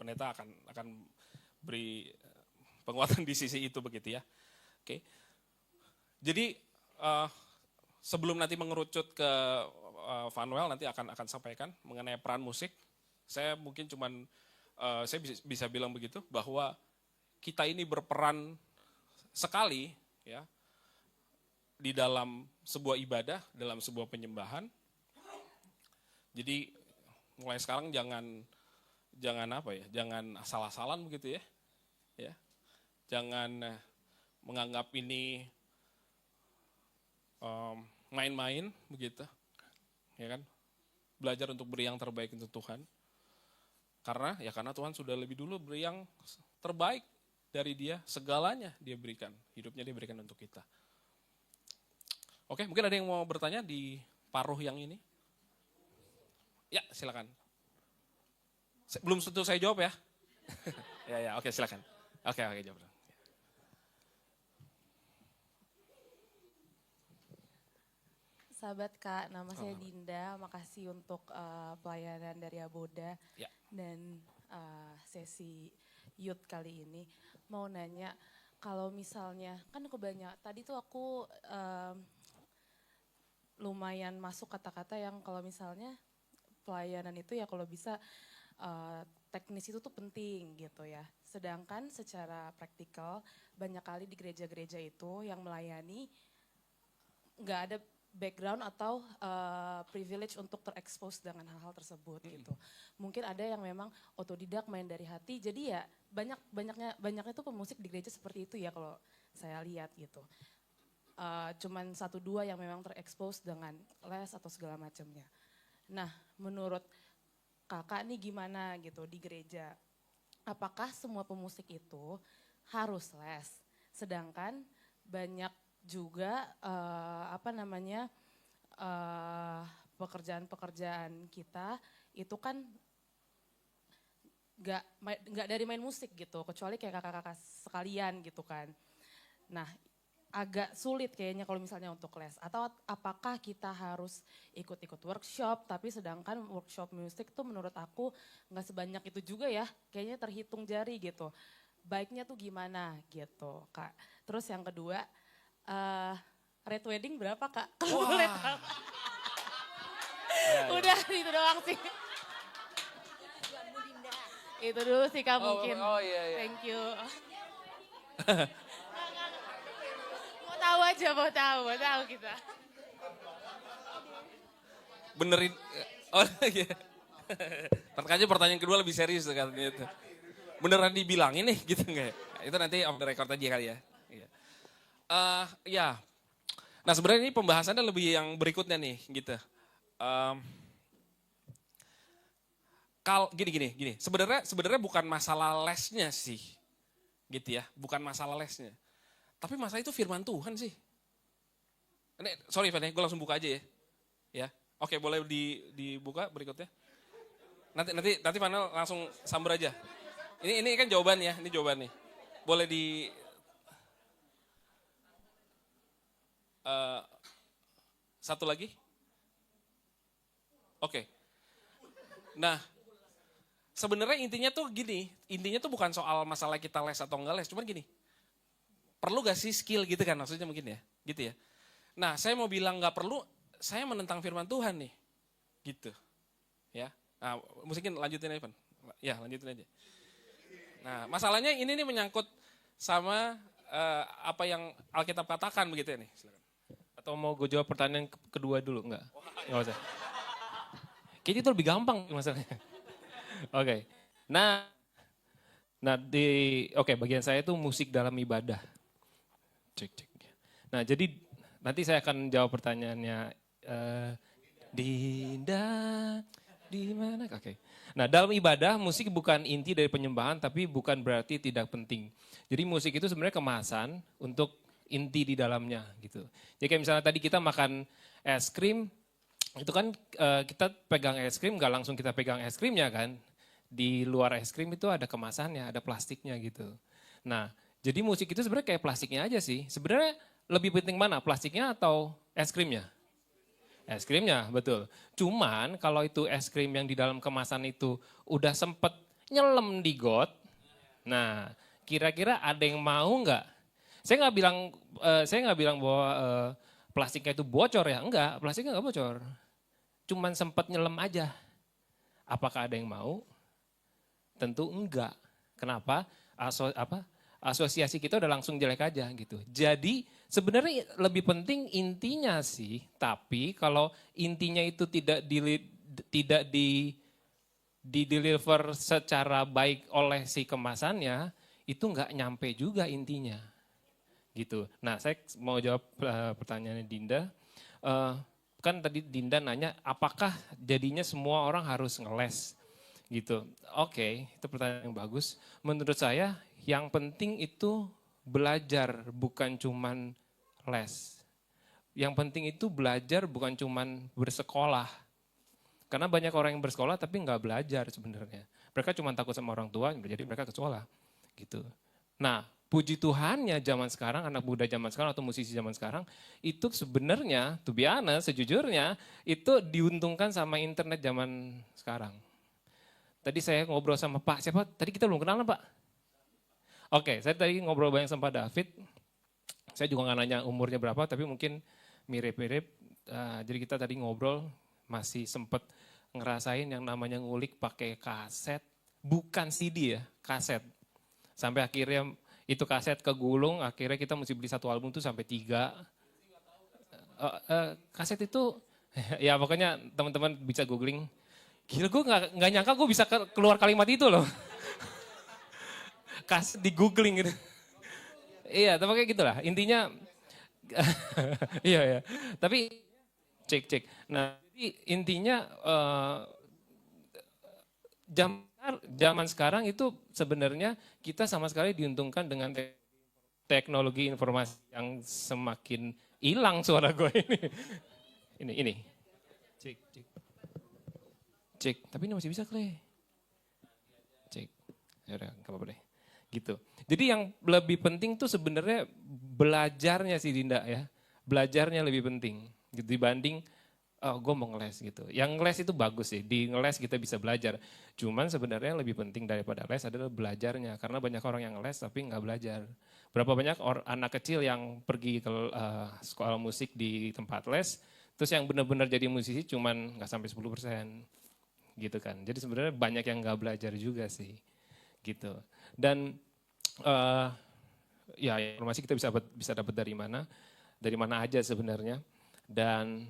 Pendeta akan beri penguatan di sisi itu begitu ya. Oke. Jadi sebelum nanti mengerucut ke Vanuel nanti akan sampaikan mengenai peran musik. Saya mungkin saya bisa bilang begitu bahwa kita ini berperan sekali ya di dalam sebuah ibadah, dalam sebuah penyembahan. Jadi mulai sekarang jangan asal-asalan begitu ya. Ya. Jangan menganggap ini main-main begitu, ya kan? Belajar untuk beri yang terbaik untuk Tuhan. Karena Tuhan sudah lebih dulu beri yang terbaik dari Dia, segalanya Dia berikan, hidupnya Dia berikan untuk kita. Oke, mungkin ada yang mau bertanya di paruh yang ini? Ya, silakan. Belum tentu saya jawab ya. Ya, oke silakan. Oke, jawab. Sahabat Kak, nama saya Dinda. Makasih untuk pelayanan dari Aboda Ya. dan sesi youth kali ini. Mau nanya, kalau misalnya kan kebanyakan tadi tuh aku lumayan masuk kata-kata yang kalau misalnya pelayanan itu ya kalau bisa teknis itu tuh penting gitu ya. Sedangkan secara praktikal banyak kali di gereja-gereja itu yang melayani nggak ada background atau privilege untuk terekspos dengan hal-hal tersebut gitu. Mungkin ada yang memang otodidak main dari hati. Jadi ya banyaknya tuh pemusik di gereja seperti itu ya kalau saya lihat gitu. Cuman 1-2 yang memang terekspos dengan les atau segala macamnya. Nah, menurut Kakak nih gimana gitu di gereja? Apakah semua pemusik itu harus les? Sedangkan banyak juga pekerjaan-pekerjaan kita itu kan nggak dari main musik gitu, kecuali kayak kakak-kakak sekalian gitu kan. Nah, agak sulit kayaknya kalau misalnya untuk les. Atau apakah kita harus ikut-ikut workshop, tapi sedangkan workshop musik tuh menurut aku nggak sebanyak itu juga ya, kayaknya terhitung jari gitu. Baiknya tuh gimana gitu Kak. Terus yang kedua, Red Wedding berapa Kak? Kalau boleh tahu. Udah itu doang sih. Itu dulu sih Kak mungkin. Oh iya, iya. Thank you. Mau tahu aja, mau tahu kita. Benerin, oh iya. Makanya pertanyaan kedua lebih serius tuh katanya itu. Beneran dibilangin nih gitu nggak ya? Itu nanti off the record aja kali ya. Iya. Ya, nah sebenarnya ini pembahasannya lebih yang berikutnya nih gitu. Gini. Sebenarnya bukan masalah lesnya sih, gitu ya. Bukan masalah lesnya. Tapi masalah itu firman Tuhan sih. Sorry Van, gue langsung buka aja ya. Ya, oke boleh dibuka berikutnya. Nanti Vanel langsung samber aja. Ini kan jawaban ya, ini jawaban nih. Boleh di satu lagi. Oke. Nah, sebenarnya intinya tuh gini, intinya tuh bukan soal masalah kita les atau enggak les, cuman gini. Perlu gak sih skill gitu kan maksudnya mungkin ya, gitu ya. Nah, saya mau bilang gak perlu, saya menentang firman Tuhan nih. Gitu. Ya. Nah, mungkin lanjutin aja, Pan. Ya, lanjutin aja. Nah, masalahnya ini nih menyangkut sama apa yang Alkitab katakan begitu ya nih. Silakan. Atau mau gue jawab pertanyaan kedua dulu? Enggak usah. Kayaknya itu lebih gampang masalahnya. Oke. Nah bagian saya itu musik dalam ibadah. Cek. Nah, jadi nanti saya akan jawab pertanyaannya Dinda di mana? Oke. Nah, dalam ibadah musik bukan inti dari penyembahan tapi bukan berarti tidak penting. Jadi musik itu sebenarnya kemasan untuk inti di dalamnya gitu. Jadi kayak misalnya tadi kita makan es krim, itu kan kita pegang es krim gak langsung kita pegang es krimnya kan. Di luar es krim itu ada kemasannya, ada plastiknya gitu. Nah, jadi musik itu sebenarnya kayak plastiknya aja sih. Sebenarnya lebih penting mana, plastiknya atau es krimnya? Es krimnya, betul. Cuman kalau itu es krim yang di dalam kemasan itu udah sempet nyelem di got, nah kira-kira ada yang mau nggak? Saya nggak bilang bahwa plastiknya itu bocor ya, enggak, plastiknya nggak bocor. Cuman sempet nyelem aja. Apakah ada yang mau? Tentu enggak. Kenapa? Asosiasi kita udah langsung jelek aja gitu. Jadi sebenarnya lebih penting intinya sih, tapi kalau intinya itu tidak di deliver secara baik oleh si kemasannya, itu nggak nyampe juga intinya. Gitu. Nah, saya mau jawab pertanyaannya Dinda. Kan tadi Dinda nanya, apakah jadinya semua orang harus ngeles? Gitu. Oke, itu pertanyaan yang bagus. Menurut saya yang penting itu belajar, bukan cuman les. Yang penting itu belajar, bukan cuman bersekolah. Karena banyak orang yang bersekolah tapi nggak belajar sebenarnya. Mereka cuma takut sama orang tua, jadi mereka ke sekolah. Gitu. Nah, puji Tuhannya zaman sekarang, anak muda zaman sekarang atau musisi zaman sekarang, itu sebenarnya, to be honest, sejujurnya, itu diuntungkan sama internet zaman sekarang. Tadi saya ngobrol sama Pak, siapa? Tadi kita belum kenalan Pak? Oke, saya tadi ngobrol banyak sama David. Saya juga nggak nanya umurnya berapa, tapi mungkin mirip-mirip. Jadi kita tadi ngobrol, masih sempet ngerasain yang namanya ngulik pakai kaset. Bukan CD ya, kaset. Sampai akhirnya itu kaset kegulung, akhirnya kita mesti beli satu album tuh sampai 3. Kaset itu, ya pokoknya teman-teman bisa googling. Gila gue gak nyangka gue bisa keluar kalimat itu loh. Kaset di googling gitu. Iya, tapi kayak gitulah. Intinya, iya. Tapi cek. Nah, intinya zaman sekarang itu sebenarnya kita sama sekali diuntungkan dengan teknologi informasi yang semakin hilang suara gue ini. Ini. Cek, tapi ini masih bisa Clay. Cek, ya udah nggak apa-apa deh. Gitu. Jadi yang lebih penting tuh sebenarnya belajarnya sih Dinda ya. Belajarnya lebih penting gitu dibanding gue mau ngeles gitu. Yang ngeles itu bagus sih, di ngeles kita bisa belajar. Cuman sebenarnya lebih penting daripada les adalah belajarnya. Karena banyak orang yang ngeles tapi nggak belajar. Berapa banyak anak kecil yang pergi ke sekolah musik di tempat les, terus yang benar-benar jadi musisi cuman nggak sampai 10%. Gitu kan. Jadi sebenarnya banyak yang nggak belajar juga sih. gitu. Dan ya informasi kita bisa dapat dari mana aja sebenarnya. Dan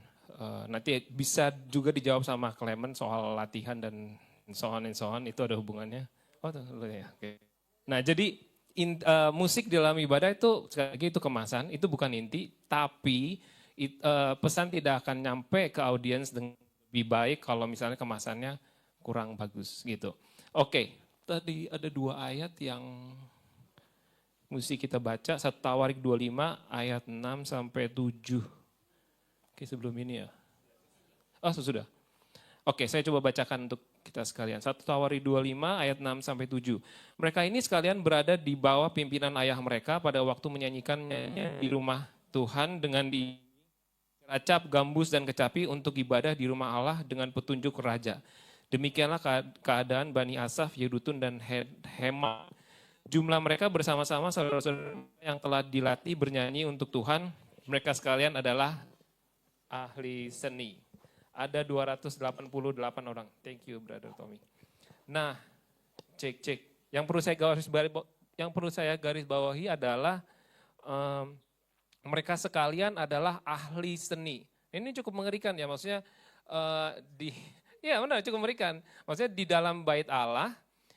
nanti bisa juga dijawab sama Clement soal latihan dan so on itu ada hubungannya. Oh ya, oke. Nah jadi musik di dalam ibadah itu sekali lagi itu kemasan, itu bukan inti, tapi pesan tidak akan nyampe ke audiens dengan lebih baik kalau misalnya kemasannya kurang bagus gitu. Oke, tadi ada 2 ayat yang mesti kita baca, 1 Tawarik 25 ayat 6 sampai 7. Oke, sebelum ini ya. Oh, sudah. Oke, saya coba bacakan untuk kita sekalian. 1 Tawarik 25 ayat 6 sampai 7. Mereka ini sekalian berada di bawah pimpinan ayah mereka pada waktu menyanyikannya di rumah Tuhan dengan diracap, gambus, dan kecapi untuk ibadah di rumah Allah dengan petunjuk raja. Demikianlah keadaan Bani Asaf, Yedutun, dan Heman. Jumlah mereka bersama-sama saudara-saudara yang telah dilatih bernyanyi untuk Tuhan. Mereka sekalian adalah ahli seni. Ada 288 orang. Thank you, Brother Tommy. Nah, cek. Yang perlu saya garis bawahi adalah mereka sekalian adalah ahli seni. Ini cukup mengerikan ya, maksudnya ya benar cukup mengerikan. Maksudnya di dalam bait Allah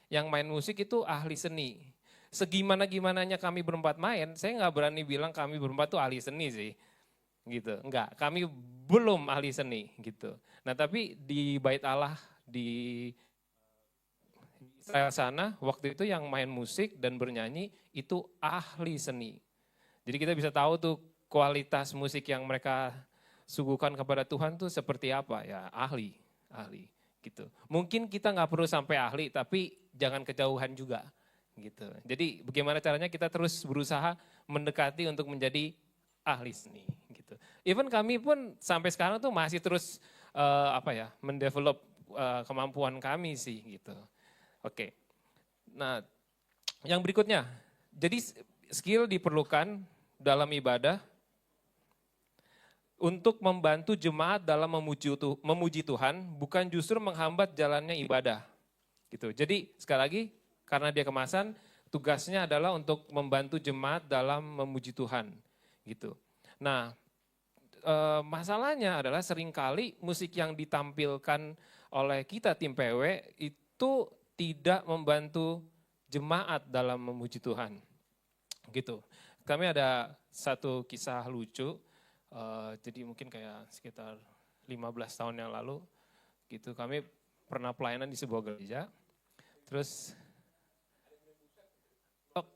yang main musik itu ahli seni. Segimana-gimananya kami berempat main, saya nggak berani bilang kami berempat tuh ahli seni sih. Gitu, enggak, kami belum ahli seni gitu. Nah tapi di bait Allah di Israel sana, waktu itu yang main musik dan bernyanyi itu ahli seni. Jadi kita bisa tahu tuh kualitas musik yang mereka suguhkan kepada Tuhan tuh seperti apa ya, ahli gitu. Mungkin kita nggak perlu sampai ahli, tapi jangan kejauhan juga gitu. Jadi bagaimana caranya kita terus berusaha mendekati untuk menjadi ahli seni gitu. Even kami pun sampai sekarang tuh masih terus mendevelop kemampuan kami sih gitu. Oke. Nah, yang berikutnya. Jadi skill diperlukan dalam ibadah untuk membantu jemaat dalam memuji Tuhan, bukan justru menghambat jalannya ibadah. Gitu. Jadi sekali lagi karena dia kemasan, tugasnya adalah untuk membantu jemaat dalam memuji Tuhan. Gitu. Nah, masalahnya adalah seringkali musik yang ditampilkan oleh kita tim PW itu tidak membantu jemaat dalam memuji Tuhan. Gitu. Kami ada satu kisah lucu, jadi mungkin kayak sekitar 15 tahun yang lalu, gitu. Kami pernah pelayanan di sebuah gereja, terus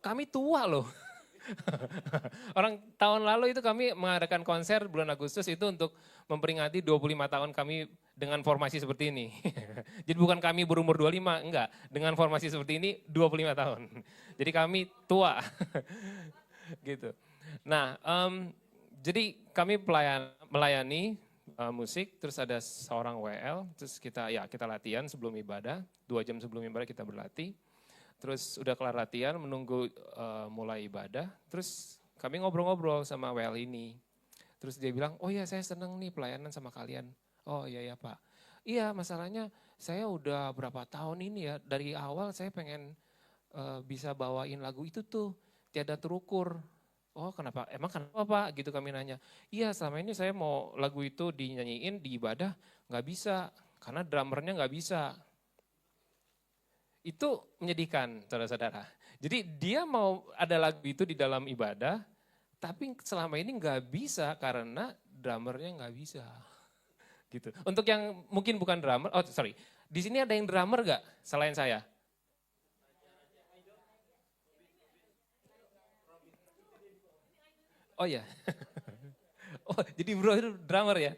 kami tua loh. Orang tahun lalu itu kami mengadakan konser bulan Agustus itu untuk memperingati 25 tahun kami dengan formasi seperti ini. Jadi bukan kami berumur 25, enggak. Dengan formasi seperti ini 25 tahun. Jadi kami tua. Gitu. Nah, jadi kami melayani musik, terus ada seorang WL, terus kita latihan sebelum ibadah, 2 jam sebelum ibadah kita berlatih. Terus udah kelar latihan, menunggu mulai ibadah, terus kami ngobrol-ngobrol sama WL ini. Terus dia bilang, oh iya saya seneng nih pelayanan sama kalian. Oh iya Pak. Iya masalahnya saya udah berapa tahun ini ya, dari awal saya pengen bisa bawain lagu itu tuh, Tiada Terukur. Oh kenapa, emang kenapa Pak? Gitu kami nanya. Iya selama ini saya mau lagu itu dinyanyiin di ibadah, gak bisa, karena drummernya gak bisa. Itu menyedihkan saudara-saudara. Jadi dia mau ada lagu itu di dalam ibadah, tapi selama ini nggak bisa karena drummernya nggak bisa. Gitu. Untuk yang mungkin bukan drummer, di sini ada yang drummer nggak selain saya? Oh ya, oh jadi bro itu drummer ya?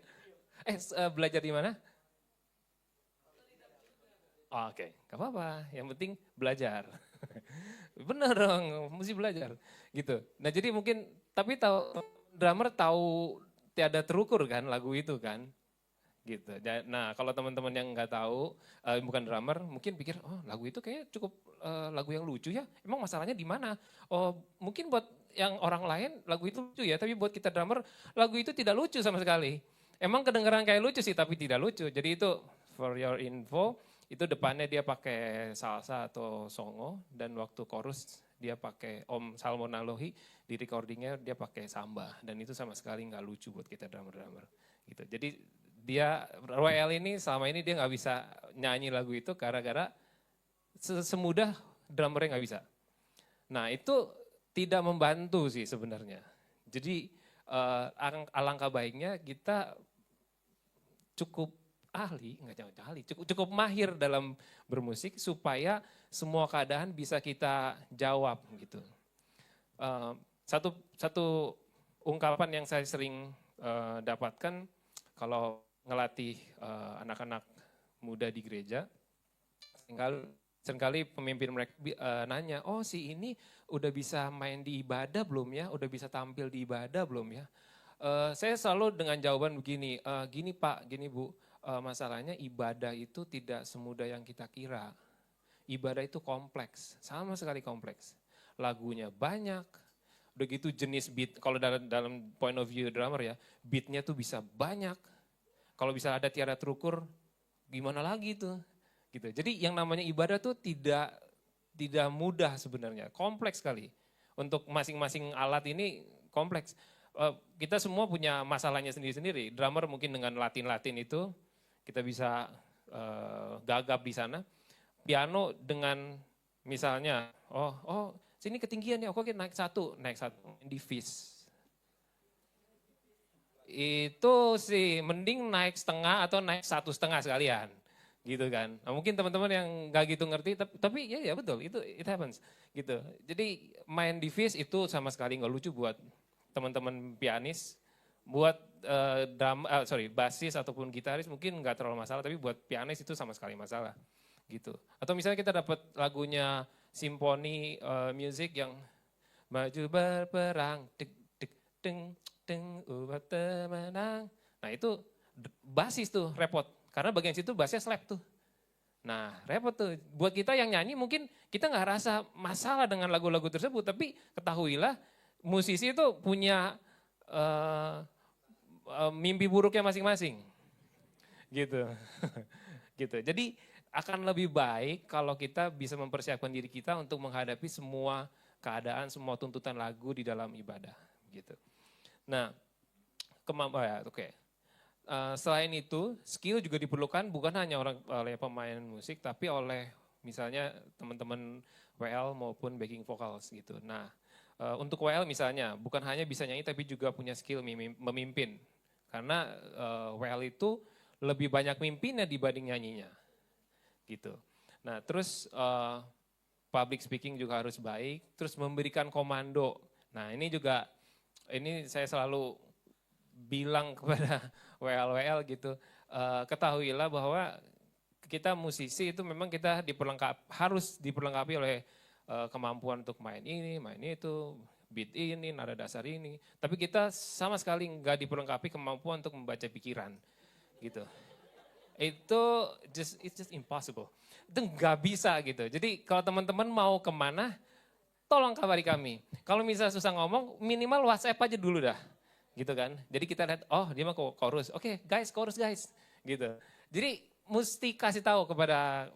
Belajar di mana? Oke, gak apa-apa, yang penting belajar. Bener dong, mesti belajar. Gitu. Nah jadi mungkin, tapi drummer tahu Tiada Terukur kan, lagu itu kan. Gitu. Nah kalau teman-teman yang nggak tahu, bukan drummer, mungkin pikir, oh lagu itu kayaknya cukup lagu yang lucu ya. Emang masalahnya di mana? Oh mungkin buat yang orang lain lagu itu lucu ya, tapi buat kita drummer, lagu itu tidak lucu sama sekali. Emang kedengeran kayak lucu sih, tapi tidak lucu. Jadi itu for your info, itu depannya dia pakai salsa atau songo, dan waktu chorus dia pakai Om Salmon Alohi, di recordingnya dia pakai samba, dan itu sama sekali nggak lucu buat kita drummer-drummer. Gitu. Jadi dia, Royal ini selama ini dia nggak bisa nyanyi lagu itu gara-gara semudah drummernya nggak bisa. Nah itu tidak membantu sih sebenarnya. Jadi alangkah baiknya kita cukup ahli, nggak ahli, cukup mahir dalam bermusik supaya semua keadaan bisa kita jawab gitu. Satu ungkapan yang saya sering dapatkan kalau ngelatih anak-anak muda di gereja, seringkali pemimpin mereka nanya, oh si ini udah bisa main di ibadah belum ya, udah bisa tampil di ibadah belum ya. Saya selalu dengan jawaban begini, gini Pak, gini Bu, masalahnya ibadah itu tidak semudah yang kita kira. Ibadah itu kompleks, sama sekali kompleks. Lagunya banyak, udah gitu jenis beat, kalau dalam point of view drummer ya, beatnya tuh bisa banyak. Kalau bisa ada tiada terukur, gimana lagi tuh? Gitu. Jadi yang namanya ibadah tuh tidak mudah sebenarnya, kompleks sekali. Untuk masing-masing alat ini kompleks. Kita semua punya masalahnya sendiri-sendiri. Drummer mungkin dengan Latin itu kita bisa gagap di sana. Piano dengan misalnya, oh sini ketinggian ya, oke naik satu di Fis. Itu sih mending naik setengah atau naik 1,5 sekalian. Gitu kan. Nah, mungkin teman-teman yang gak gitu ngerti, tapi ya betul, itu it happens. Gitu. Jadi main di Fis itu sama sekali gak lucu buat teman-teman pianis, buat basis ataupun gitaris mungkin nggak terlalu masalah, tapi buat pianis itu sama sekali masalah, gitu. Atau misalnya kita dapat lagunya simfoni music yang maju berperang, deg deg deng deng ubat temenang. Nah itu basis tuh repot, karena bagian situ bassnya slap tuh. Nah repot tuh, buat kita yang nyanyi mungkin kita nggak rasa masalah dengan lagu-lagu tersebut, tapi ketahuilah musisi itu punya mimpi buruknya masing-masing, gitu. Gitu. Jadi akan lebih baik kalau kita bisa mempersiapkan diri kita untuk menghadapi semua keadaan, semua tuntutan lagu di dalam ibadah, gitu. Nah, oke. Selain itu, skill juga diperlukan bukan hanya oleh pemain musik, tapi oleh misalnya teman-teman WL maupun backing vocals gitu. Nah, untuk WL misalnya, bukan hanya bisa nyanyi tapi juga punya skill memimpin. Karena WL itu lebih banyak mimpinnya dibanding nyanyinya. Gitu. Nah terus public speaking juga harus baik, terus memberikan komando. Nah ini saya selalu bilang kepada WL gitu, ketahuilah bahwa kita musisi itu memang kita harus diperlengkapi oleh kemampuan untuk main itu, beat ini, nada dasar ini. Tapi kita sama sekali nggak diperlengkapi kemampuan untuk membaca pikiran, gitu. It's just impossible. Itu nggak bisa gitu. Jadi kalau teman-teman mau kemana, tolong kabari kami. Kalau misalnya susah ngomong, minimal WhatsApp aja dulu dah, gitu kan. Jadi kita lihat, oh dia mau chorus, oke guys, chorus guys, gitu. Jadi mesti kasih tahu kepada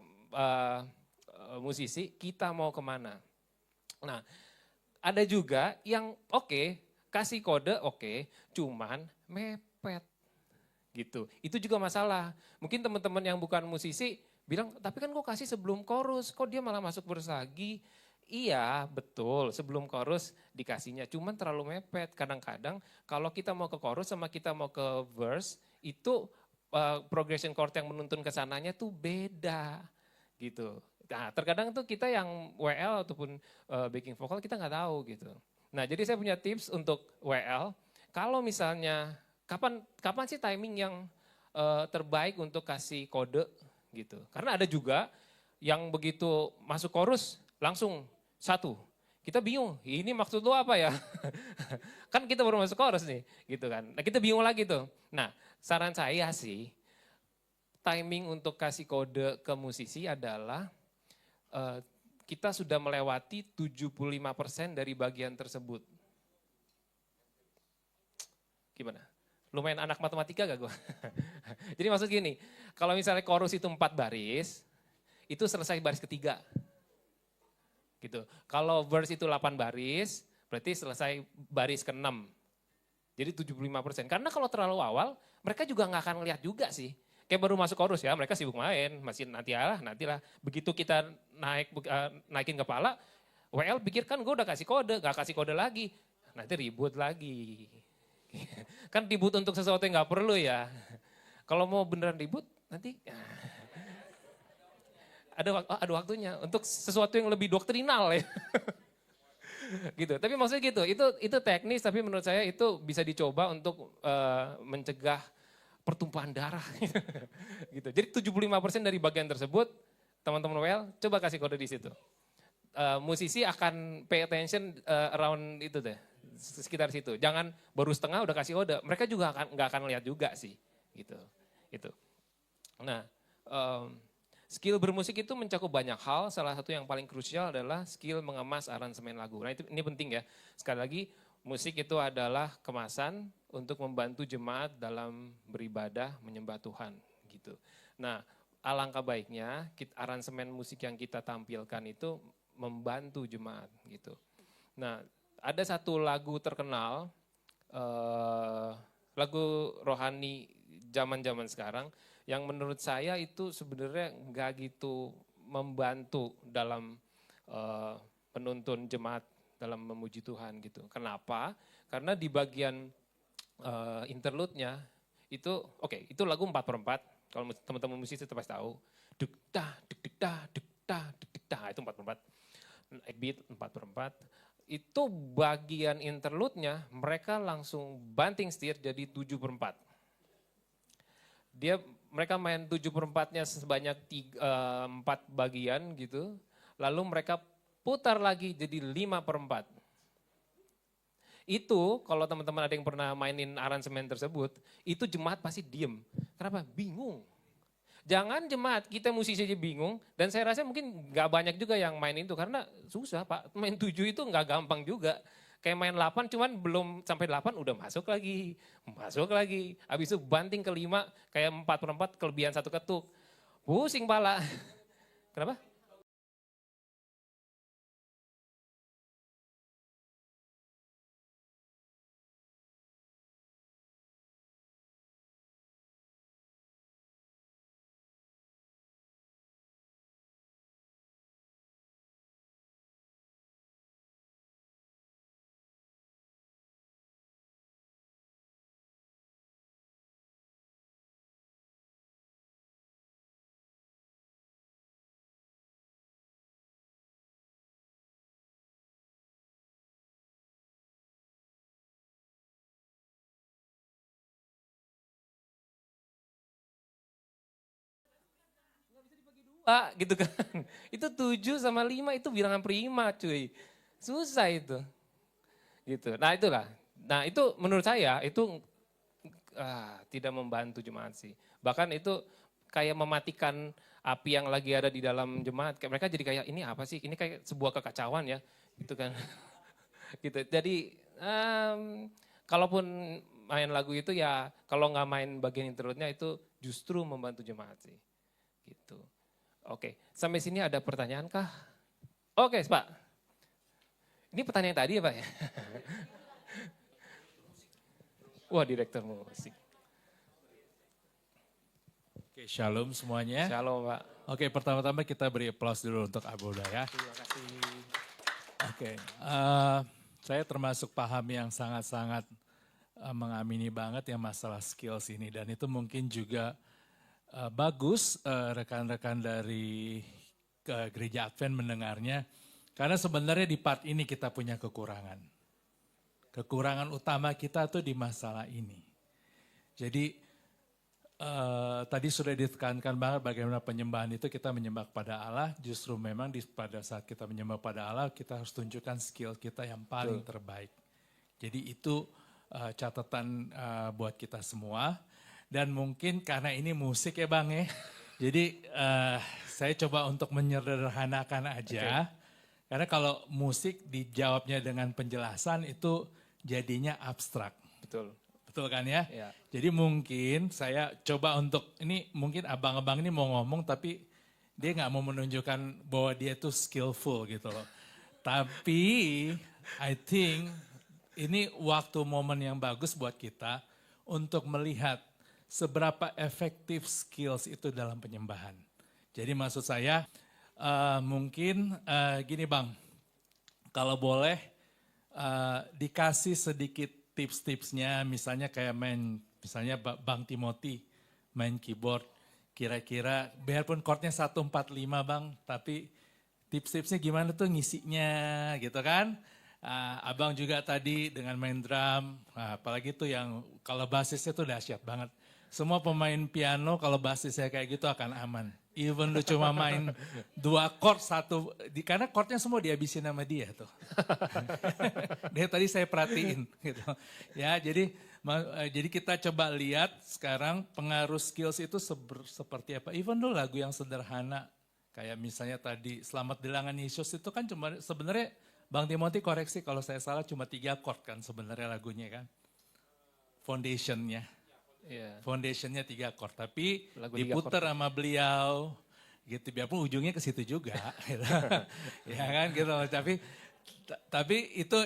musisi kita mau kemana. Nah, ada juga yang kasih kode cuman mepet gitu. Itu juga masalah. Mungkin teman-teman yang bukan musisi bilang, tapi kan kok kasih sebelum chorus, kok dia malah masuk verse lagi. Iya betul, sebelum chorus dikasihnya, cuman terlalu mepet. Kadang-kadang kalau kita mau ke chorus sama kita mau ke verse, itu progression chord yang menuntun ke sananya tuh beda gitu. Nah terkadang tuh kita yang WL ataupun backing vokal kita nggak tahu gitu. Nah jadi saya punya tips untuk WL, kalau misalnya kapan sih timing yang terbaik untuk kasih kode gitu. Karena ada juga yang begitu masuk chorus langsung satu. Kita bingung, ini maksud lu apa ya? Kan kita baru masuk chorus nih gitu kan. Nah kita bingung lagi tuh. Nah saran saya sih, timing untuk kasih kode ke musisi adalah kita sudah melewati 75% dari bagian tersebut. Gimana? Lumayan anak matematika gak gue? Jadi maksud gini, kalau misalnya chorus itu 4 baris, itu selesai baris ketiga. Gitu. Kalau verse itu 8 baris, berarti selesai baris ke-6. Jadi 75%. Karena kalau terlalu awal, mereka juga nggak akan lihat juga sih. Kayak baru masuk chorus ya, mereka sibuk main, masih nantilah. Begitu kita naikin kepala, WL pikir kan gue udah kasih kode, gak kasih kode lagi. Nanti ribut lagi. Kan ribut untuk sesuatu yang gak perlu ya. Kalau mau beneran ribut, nanti ada waktunya untuk sesuatu yang lebih doktrinal ya. Gitu. Tapi maksudnya gitu, itu teknis tapi menurut saya itu bisa dicoba untuk mencegah pertumpahan darah. Gitu. Jadi 75% dari bagian tersebut, teman-teman WL coba kasih kode di situ. Musisi akan pay attention around itu deh, sekitar situ. Jangan baru setengah udah kasih kode, mereka juga nggak akan lihat juga sih. Gitu. Itu. Nah, skill bermusik itu mencakup banyak hal, salah satu yang paling krusial adalah skill mengemas aransemen lagu. Nah ini penting ya, sekali lagi musik itu adalah kemasan untuk membantu jemaat dalam beribadah menyembah Tuhan gitu. Nah alangkah baiknya aransemen musik yang kita tampilkan itu membantu jemaat gitu. Nah ada satu lagu terkenal, lagu rohani zaman-zaman sekarang, yang menurut saya itu sebenarnya nggak gitu membantu dalam penuntun jemaat dalam memuji Tuhan gitu. Kenapa? Karena di bagian interlude-nya itu, itu lagu 4/4. Kalau teman-teman musisi itu pasti tahu. Duk dah, duk dik dah, duk dah, duk dik dah, itu 4/4. Beat 4/4. Itu bagian interlude-nya mereka langsung banting setir jadi 7/4. Mereka main 7/4-nya sebanyak 4 bagian gitu. Lalu mereka putar lagi jadi 5/4. Itu kalau teman-teman ada yang pernah mainin aransemen tersebut, itu jemaat pasti diem. Kenapa? Bingung. Jangan jemaat, kita musisi aja bingung. Dan saya rasa mungkin gak banyak juga yang main itu. Karena susah Pak, main 7 itu gak gampang juga. Kayak main 8 cuman belum sampai 8 udah masuk lagi. Habis itu banting ke 5 kayak 4/4 kelebihan 1 ketuk. Pusing pala. Kenapa? Gitu kan. Itu 7 sama 5 itu bilangan prima cuy. Susah itu. Gitu. Nah itulah. Nah itu menurut saya itu tidak membantu jemaat sih. Bahkan itu kayak mematikan api yang lagi ada di dalam jemaat. Mereka jadi kayak ini apa sih? Ini kayak sebuah kekacauan ya. Gitu kan. Gitu. Jadi kalaupun main lagu itu ya kalau nggak main bagian interlude-nya itu justru membantu jemaat sih. Gitu. Oke, sampai sini ada pertanyaan kah? Oke, Pak. Ini pertanyaan tadi ya, Pak ya? Wah, direktur musik. Oke, shalom semuanya. Shalom, Pak. Oke, pertama-tama kita beri aplaus dulu untuk Aboda ya. Terima kasih. Oke, saya termasuk paham yang sangat-sangat mengamini banget yang masalah skills ini. Dan itu mungkin juga bagus rekan-rekan dari gereja Advent mendengarnya. Karena sebenarnya di part ini kita punya kekurangan. Kekurangan utama kita tuh di masalah ini. Jadi tadi sudah ditekankan banget bagaimana penyembahan itu kita menyembah kepada Allah. Justru memang pada saat kita menyembah pada Allah kita harus tunjukkan skill kita yang paling terbaik. Jadi itu catatan buat kita semua. Dan mungkin karena ini musik ya Bang ya. Jadi saya coba untuk menyederhanakan aja. Okay. Karena kalau musik dijawabnya dengan penjelasan itu jadinya abstrak. Betul. Betul kan ya? Ya. Jadi mungkin saya coba untuk, ini mungkin abang-abang ini mau ngomong tapi Dia nggak mau menunjukkan bahwa dia tuh skillful gitu loh. Tapi I think ini waktu momen yang bagus buat kita untuk melihat seberapa efektif skills itu dalam penyembahan. Jadi maksud saya mungkin gini Bang, kalau boleh dikasih sedikit tips-tipsnya, misalnya kayak misalnya Bang Timothy main keyboard, kira-kira biarpun chordnya 145 Bang, tapi tips-tipsnya gimana tuh ngisinya gitu kan. Abang juga tadi dengan main drum, apalagi tuh yang kalau basisnya tuh dahsyat banget. Semua pemain piano kalau basisnya kayak gitu akan aman. Even lu cuma main 2 chord, karena chordnya semua dihabisin sama dia tuh. Dia tadi saya perhatiin gitu. Ya, jadi kita coba lihat sekarang pengaruh skills itu seperti apa. Even dulu lagu yang sederhana, kayak misalnya tadi Selamat Dilangan Yesus itu kan cuma sebenarnya Bang Timothy koreksi kalau saya salah cuma 3 chord kan sebenarnya lagunya kan. Foundationnya. Iya. Foundationnya 3 chord, tapi Lagu 3 diputer chord. sama beliau, gitu. Biarpun ujungnya ke situ juga, gitu. Ya kan, gitu. Tapi itu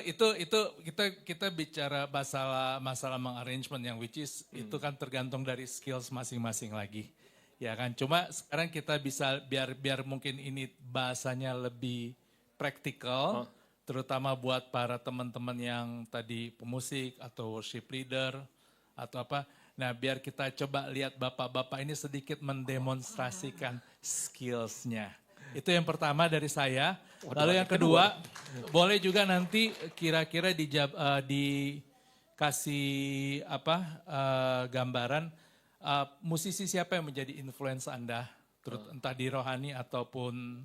kita bicara masalah mengarrangement yang which is itu kan tergantung dari skills masing-masing lagi, ya kan. Cuma sekarang kita bisa biar mungkin ini bahasanya lebih praktikal, terutama buat para teman-teman yang tadi pemusik atau worship leader atau apa. Nah, biar kita coba lihat bapak-bapak ini sedikit mendemonstrasikan skills-nya. Itu yang pertama dari saya. Lalu yang kedua, boleh juga nanti kira-kira dikasih gambaran musisi siapa yang menjadi influence Anda, entah di rohani ataupun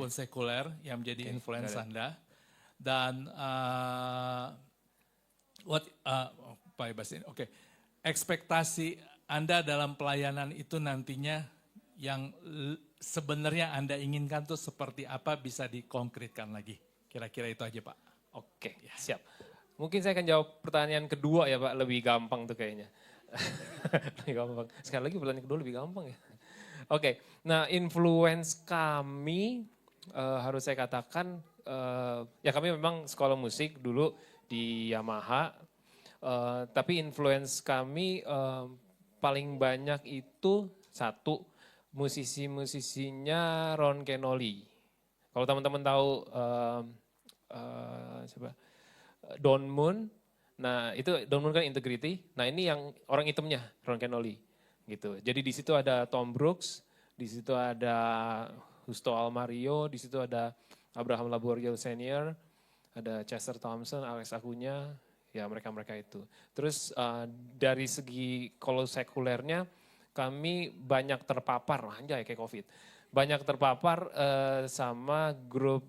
sekuler yang menjadi influence Anda. Dan ekspektasi Anda dalam pelayanan itu nantinya yang sebenarnya Anda inginkan tuh seperti apa bisa dikonkretkan lagi. Kira-kira itu aja Pak. Oke, siap. Mungkin saya akan jawab pertanyaan kedua ya Pak, lebih gampang tuh kayaknya. Lebih gampang. Sekali lagi pertanyaan kedua lebih gampang ya. Oke, nah influence kami harus saya katakan, ya kami memang sekolah musik dulu di Yamaha, tapi influence kami paling banyak itu satu, musisi-musisinya Ron Kenoly. Kalau teman-teman tahu Don Moon, nah itu Don Moon kan Integrity, nah ini yang orang hitamnya Ron Kenoly gitu. Jadi di situ ada Tom Brooks, di situ ada Justo Almario, di situ ada Abraham Laboriel Senior, ada Chester Thompson, Alex Acuña, ya mereka-mereka itu. Terus dari segi kalau sekulernya, kami banyak terpapar, anjay kayak COVID. Banyak terpapar sama grup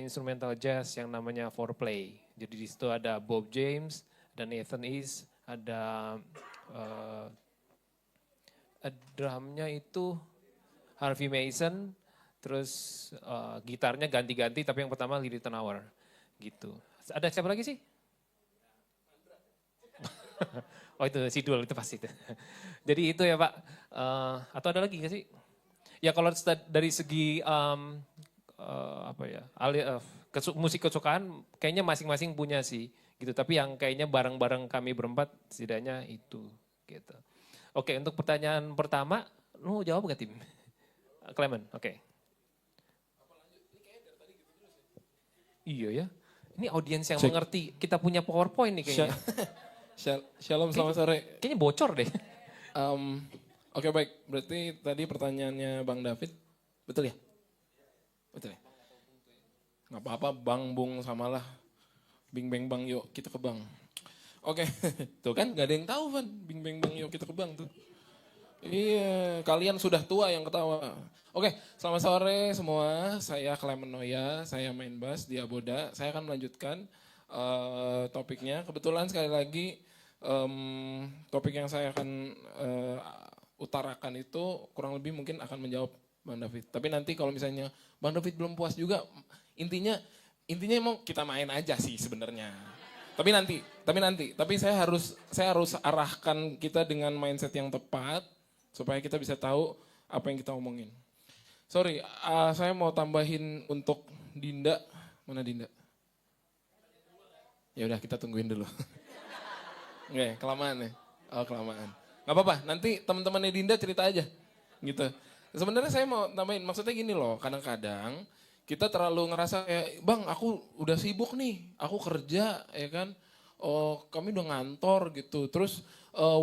instrumental jazz yang namanya Foreplay. Jadi di situ ada Bob James, ada Nathan East, ada drumnya itu Harvey Mason, terus gitarnya ganti-ganti tapi yang pertama Lily Tenauer gitu. Ada siapa lagi sih? Oh itu Sidul, itu pasti itu. Jadi itu ya Pak, atau ada lagi gak sih? Ya kalau dari segi musik kesukaan kayaknya masing-masing punya sih gitu. Tapi yang kayaknya bareng-bareng kami berempat setidaknya itu gitu. Oke, untuk pertanyaan pertama, lu mau jawab gak Tim? Clement, oke. Iya ya, ini audiens yang mengerti. Kita punya PowerPoint nih kayaknya. Shalom, selamat sore. Kayaknya bocor deh. Oke baik, berarti tadi pertanyaannya Bang David, betul ya? Betul ya? Gak apa-apa, Bang, Bung, samalah. Bing, bang, bang, yuk kita ke Bang. Oke, tuh kan gak ada yang tahu kan, Bing, bang, bang, yuk kita ke Bang tuh. Iya, kalian sudah tua yang ketawa. Oke, selamat sore semua, saya Clement Noya, saya main bass di Aboda. Saya akan melanjutkan topiknya. Kebetulan sekali lagi topik yang saya akan utarakan itu kurang lebih mungkin akan menjawab Bang David. Tapi nanti kalau misalnya Bang David belum puas juga, intinya mau kita main aja sih sebenarnya. Tapi saya harus arahkan kita dengan mindset yang tepat supaya kita bisa tahu apa yang kita omongin. Sorry, saya mau tambahin untuk Dinda. Mana Dinda? Ya udah kita tungguin dulu. Oke, kelamaan ya. Oh, kelamaan. Gak apa-apa, nanti teman-temannya Dinda cerita aja. Gitu. Sebenarnya saya mau tambahin, maksudnya gini loh, kadang-kadang kita terlalu ngerasa kayak, "Bang, aku udah sibuk nih, aku kerja," ya kan. "Oh, kami udah ngantor," gitu. Terus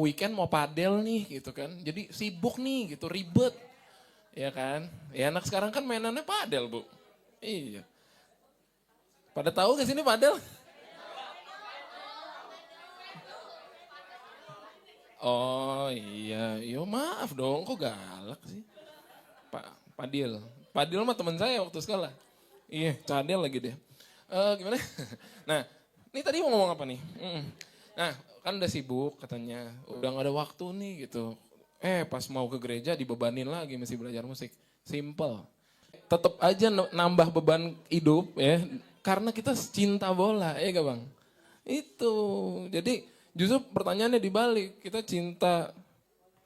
weekend mau padel nih, gitu kan. Jadi sibuk nih, gitu, ribet. Ya kan? Ya anak sekarang kan mainannya padel, Bu. Iya. Pada tahu gak sini padel? Oh iya, yo maaf dong, kok galak sih. Pak Padil, Padil mah teman saya waktu sekolah. Iya, cadel lagi deh. Gimana? Nah, ini tadi mau ngomong apa nih? Nah, kan udah sibuk katanya, udah gak ada waktu nih gitu. Pas mau ke gereja dibebanin lagi mesti belajar musik. Simple. Tetap aja nambah beban hidup ya, karena kita cinta bola, ya gak Bang? Itu, jadi justru pertanyaannya dibalik, kita cinta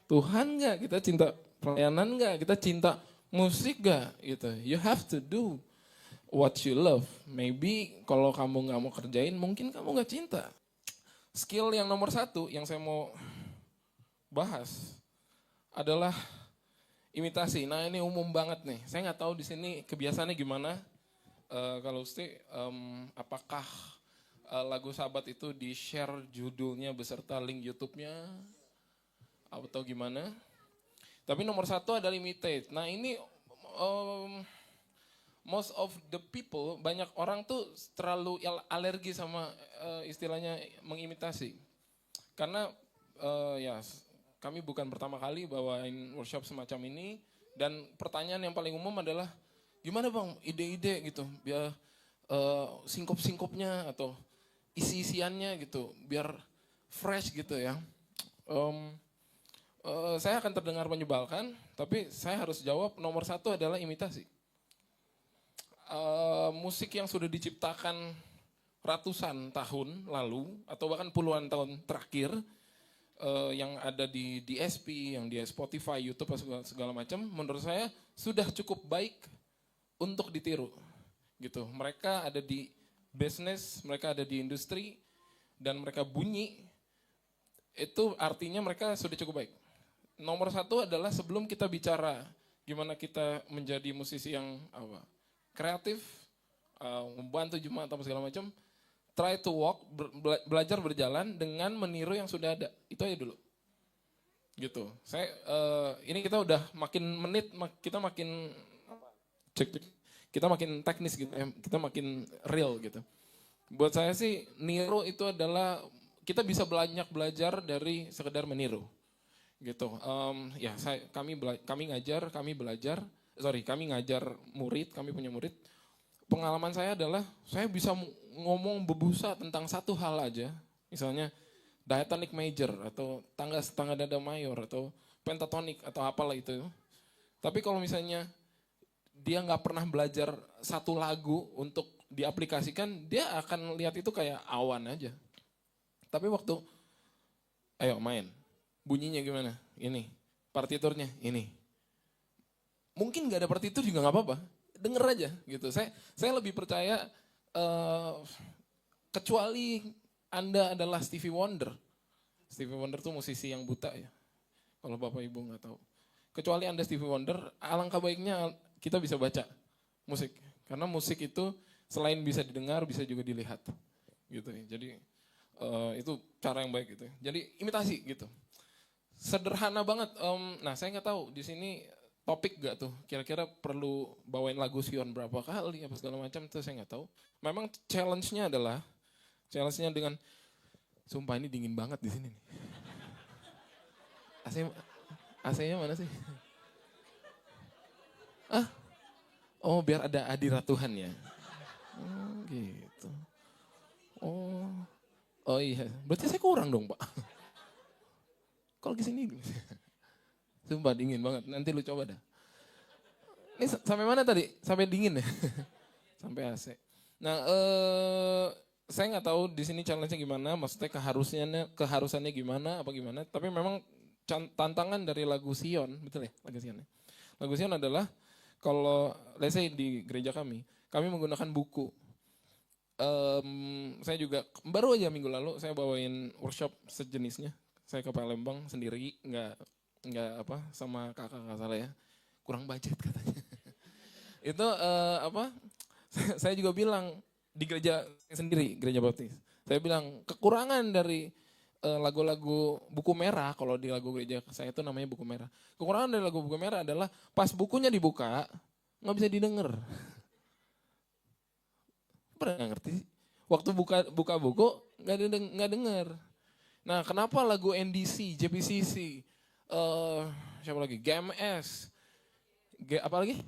Tuhan gak? Kita cinta pelayanan gak? Kita cinta musik gak? Gitu. You have to do what you love. Maybe kalau kamu gak mau kerjain, mungkin kamu gak cinta. Skill yang nomor 1 yang saya mau bahas adalah imitasi. Nah ini umum banget nih. Saya nggak tahu di sini kebiasaannya gimana. Kalau Usti, apakah lagu Sabat itu di-share judulnya beserta link YouTube-nya atau gimana? Tapi nomor 1 adalah imitate. Nah ini most of the people, banyak orang tuh terlalu alergi sama istilahnya mengimitasi. Karena ya kami bukan pertama kali bawain workshop semacam ini. Dan pertanyaan yang paling umum adalah, gimana Bang ide-ide gitu, biar singkop-singkopnya atau isi-isiannya gitu, biar fresh gitu ya. Saya akan terdengar menyebalkan, tapi saya harus jawab nomor 1 adalah imitasi. Musik yang sudah diciptakan ratusan tahun lalu, atau bahkan puluhan tahun terakhir, yang ada di DSP, yang di Spotify, YouTube, segala macam, menurut saya sudah cukup baik untuk ditiru. Gitu. Mereka ada di bisnis, mereka ada di industri, dan mereka bunyi, itu artinya mereka sudah cukup baik. Nomor 1 adalah sebelum kita bicara gimana kita menjadi musisi yang kreatif, membantu jemaat atau segala macam, try to walk, belajar berjalan dengan meniru yang sudah ada. Itu aja dulu. Gitu. Ini kita udah makin menit, kita makin kita makin teknis gitu, kita makin real gitu. Buat saya sih niru itu adalah kita bisa banyak belajar dari sekedar meniru. Gitu. Ya kami ngajar murid, kami punya murid. Pengalaman saya adalah saya bisa ngomong bebusa tentang satu hal aja, misalnya diatonic major atau tangga nada mayor atau pentatonik atau apalah itu. Tapi kalau misalnya dia nggak pernah belajar satu lagu untuk diaplikasikan, dia akan lihat itu kayak awan aja. Tapi waktu, ayo main, bunyinya gimana? Ini, partiturnya ini. Mungkin nggak ada partitur juga nggak apa-apa, denger aja gitu. Saya lebih percaya kecuali Anda adalah Stevie Wonder. Stevie Wonder tuh musisi yang buta ya. Kalau Bapak Ibu nggak tahu. Kecuali Anda Stevie Wonder, alangkah baiknya kita bisa baca musik. Karena musik itu selain bisa didengar, bisa juga dilihat. Gitu ya. Jadi itu cara yang baik gitu. Jadi imitasi gitu. Sederhana banget. Nah saya nggak tahu di sini topik gak tuh, kira-kira perlu bawain lagu Sion berapa kali, apa segala macam, itu saya nggak tahu. Memang challenge-nya dengan, sumpah ini dingin banget di sini nih. AC-nya mana sih? Oh biar ada hadirat Tuhan ya. Gitu. Oh iya, berarti saya kurang dong Pak. Kalau di sini. Sumpah dingin banget, nanti lu coba dah. Ini sampai mana tadi? Sampai dingin ya? Sampai AC. Nah, saya nggak tahu di sini challenge-nya gimana, maksudnya keharusannya gimana, apa gimana. Tapi memang tantangan dari lagu Sion, betul ya lagu Sion ya? Lagu Sion adalah kalau let's say di gereja kami menggunakan buku. Saya juga baru aja minggu lalu saya bawain workshop sejenisnya. Saya ke Palembang sendiri, nggak apa sama kakak nggak salah ya, kurang budget katanya. Itu saya juga bilang di gereja sendiri, gereja baptis. Saya bilang kekurangan dari lagu-lagu buku merah, kalau di lagu gereja saya itu namanya buku merah. Kekurangan dari lagu buku merah adalah pas bukunya dibuka nggak bisa didengar. Pernah nggak ngerti? Waktu buka buku nggak dengar. Nah, kenapa lagu NDC, JPCC, siapa lagi? GMS, apa lagi?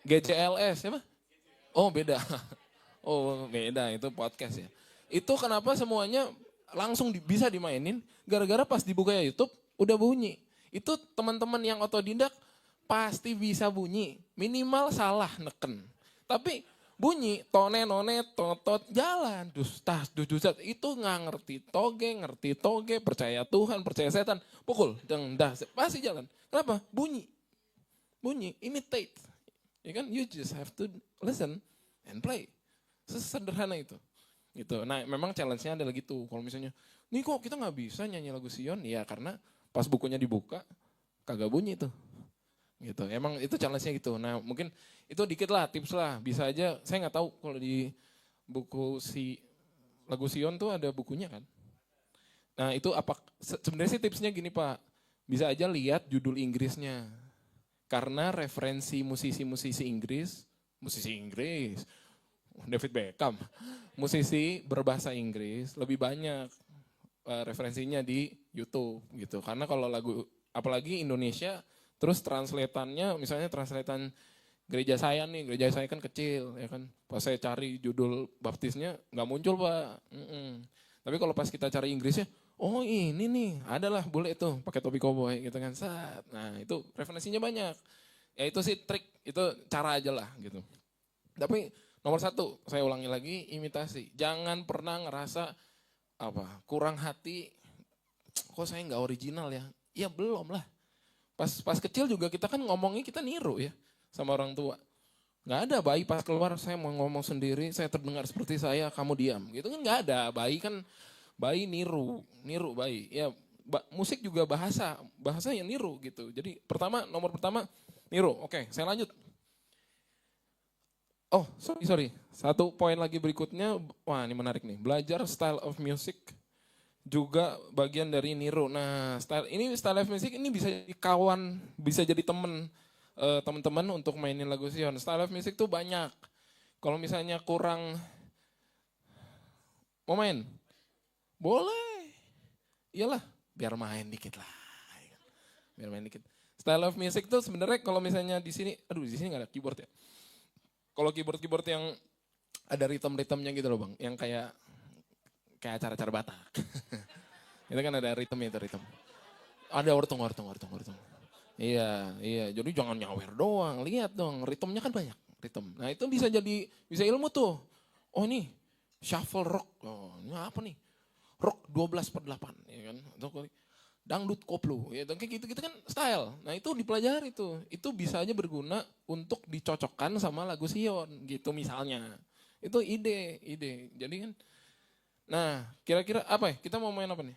GCLS, siapa? Oh beda. Oh beda, itu podcast ya. Itu kenapa semuanya langsung bisa dimainin, gara-gara pas dibuka YouTube udah bunyi. Itu teman-teman yang otodidak pasti bisa bunyi, minimal salah neken. Tapi bunyi, tone, none, totot, jalan, dus, tas, dus, itu nggak ngerti toge, percaya Tuhan, percaya setan, pukul, deng, dah, pasti jalan. Kenapa? Bunyi, imitate. Ya kan, you just have to listen and play. Sesederhana itu. Gitu. Nah memang challenge-nya adalah gitu. Kalau misalnya, nih kok kita nggak bisa nyanyi lagu Sion? Ya karena pas bukunya dibuka, kagak bunyi tuh. Gitu. Emang itu challenge-nya gitu. Nah mungkin itu dikit lah, tips lah. Bisa aja, saya nggak tahu kalau di buku lagu Sion tuh ada bukunya kan. Nah itu apa, sebenarnya sih tipsnya gini Pak. Bisa aja lihat judul Inggrisnya. Karena referensi musisi Inggris, David Beckham, musisi berbahasa Inggris lebih banyak referensinya di YouTube gitu. Karena kalau lagu, apalagi Indonesia, terus translatannya, misalnya translatan gereja saya kan kecil, ya kan. Pas saya cari judul baptisnya nggak muncul Pak. Tapi kalau pas kita cari Inggrisnya, oh ini nih, adalah bule itu pakai topi koboi gitu kan. Nah itu referensinya banyak. Ya itu sih trik, itu cara aja lah gitu. Tapi nomor satu, saya ulangi lagi, imitasi. Jangan pernah ngerasa kurang hati. Kok saya nggak original ya? Ya belum lah. Pas kecil juga kita kan ngomongnya kita niru ya sama orang tua. Nggak ada bayi pas keluar saya mau ngomong sendiri, saya terdengar seperti saya, kamu diam. Gitu kan nggak ada. Bayi niru bayi. Ya musik juga bahasa yang niru gitu. Jadi nomor pertama niru. Oke, saya lanjut. Oh sorry. Satu poin lagi berikutnya, wah ini menarik nih. Belajar style of music juga bagian dari niru. Nah style of music ini bisa jadi kawan, bisa jadi teman-teman untuk mainin lagu Sion. Style of music tuh banyak. Kalau misalnya kurang, mau main? Boleh. Iyalah, biar main dikit lah. Biar main dikit. Style of music tuh sebenarnya kalau misalnya di sini nggak ada keyboard ya. Kalau keyboard yang ada ritme-ritmenya gitu loh Bang, yang kayak acara-acara Batak. Itu kan ada ritme. Ada ortong. Iya. Jadi jangan nyawer doang, lihat dong, ritmenya kan banyak. Nah itu bisa ilmu tuh. Oh nih, shuffle rock. Oh, ini apa nih? Rock 12/8, ya kan? Dangdut koplo, ya kayak gitu kan style. Nah itu dipelajari tuh. Itu bisa aja berguna untuk dicocokkan sama lagu Sion gitu misalnya. Itu ide. Jadi kan, nah kira-kira apa ya? Kita mau main apa nih?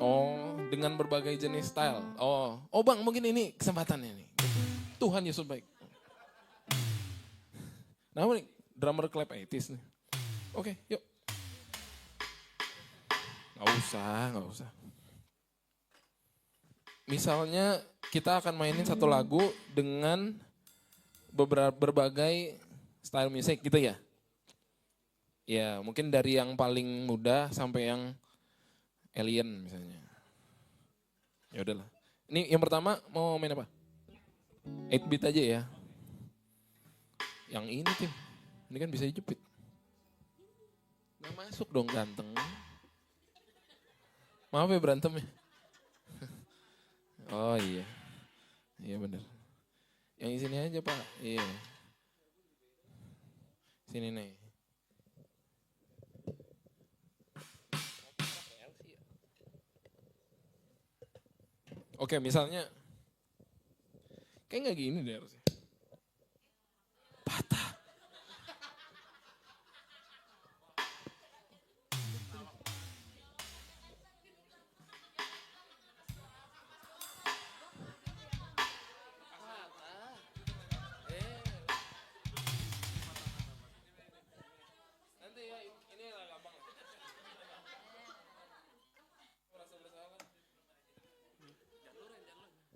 Oh, dengan berbagai jenis style. Oh Bang, mungkin ini kesempatannya nih. Tuhan Yesus baik. Nah nih, drummer clap 80s nih. Oke, yuk. Nggak usah. Misalnya kita akan mainin satu lagu dengan berbagai style musik gitu ya. Ya mungkin dari yang paling mudah sampai yang alien misalnya. Ya udahlah. Ini yang pertama mau main apa? 8-bit aja ya. Yang ini Tim, ini kan bisa dijepit. Nggak masuk dong ganteng. Maaf ya berantem ya. Oh iya. Iya benar. Yang sini aja Pak. Iya. Sini nih. Oke, misalnya kayak nggak gini deh harusnya. Patah.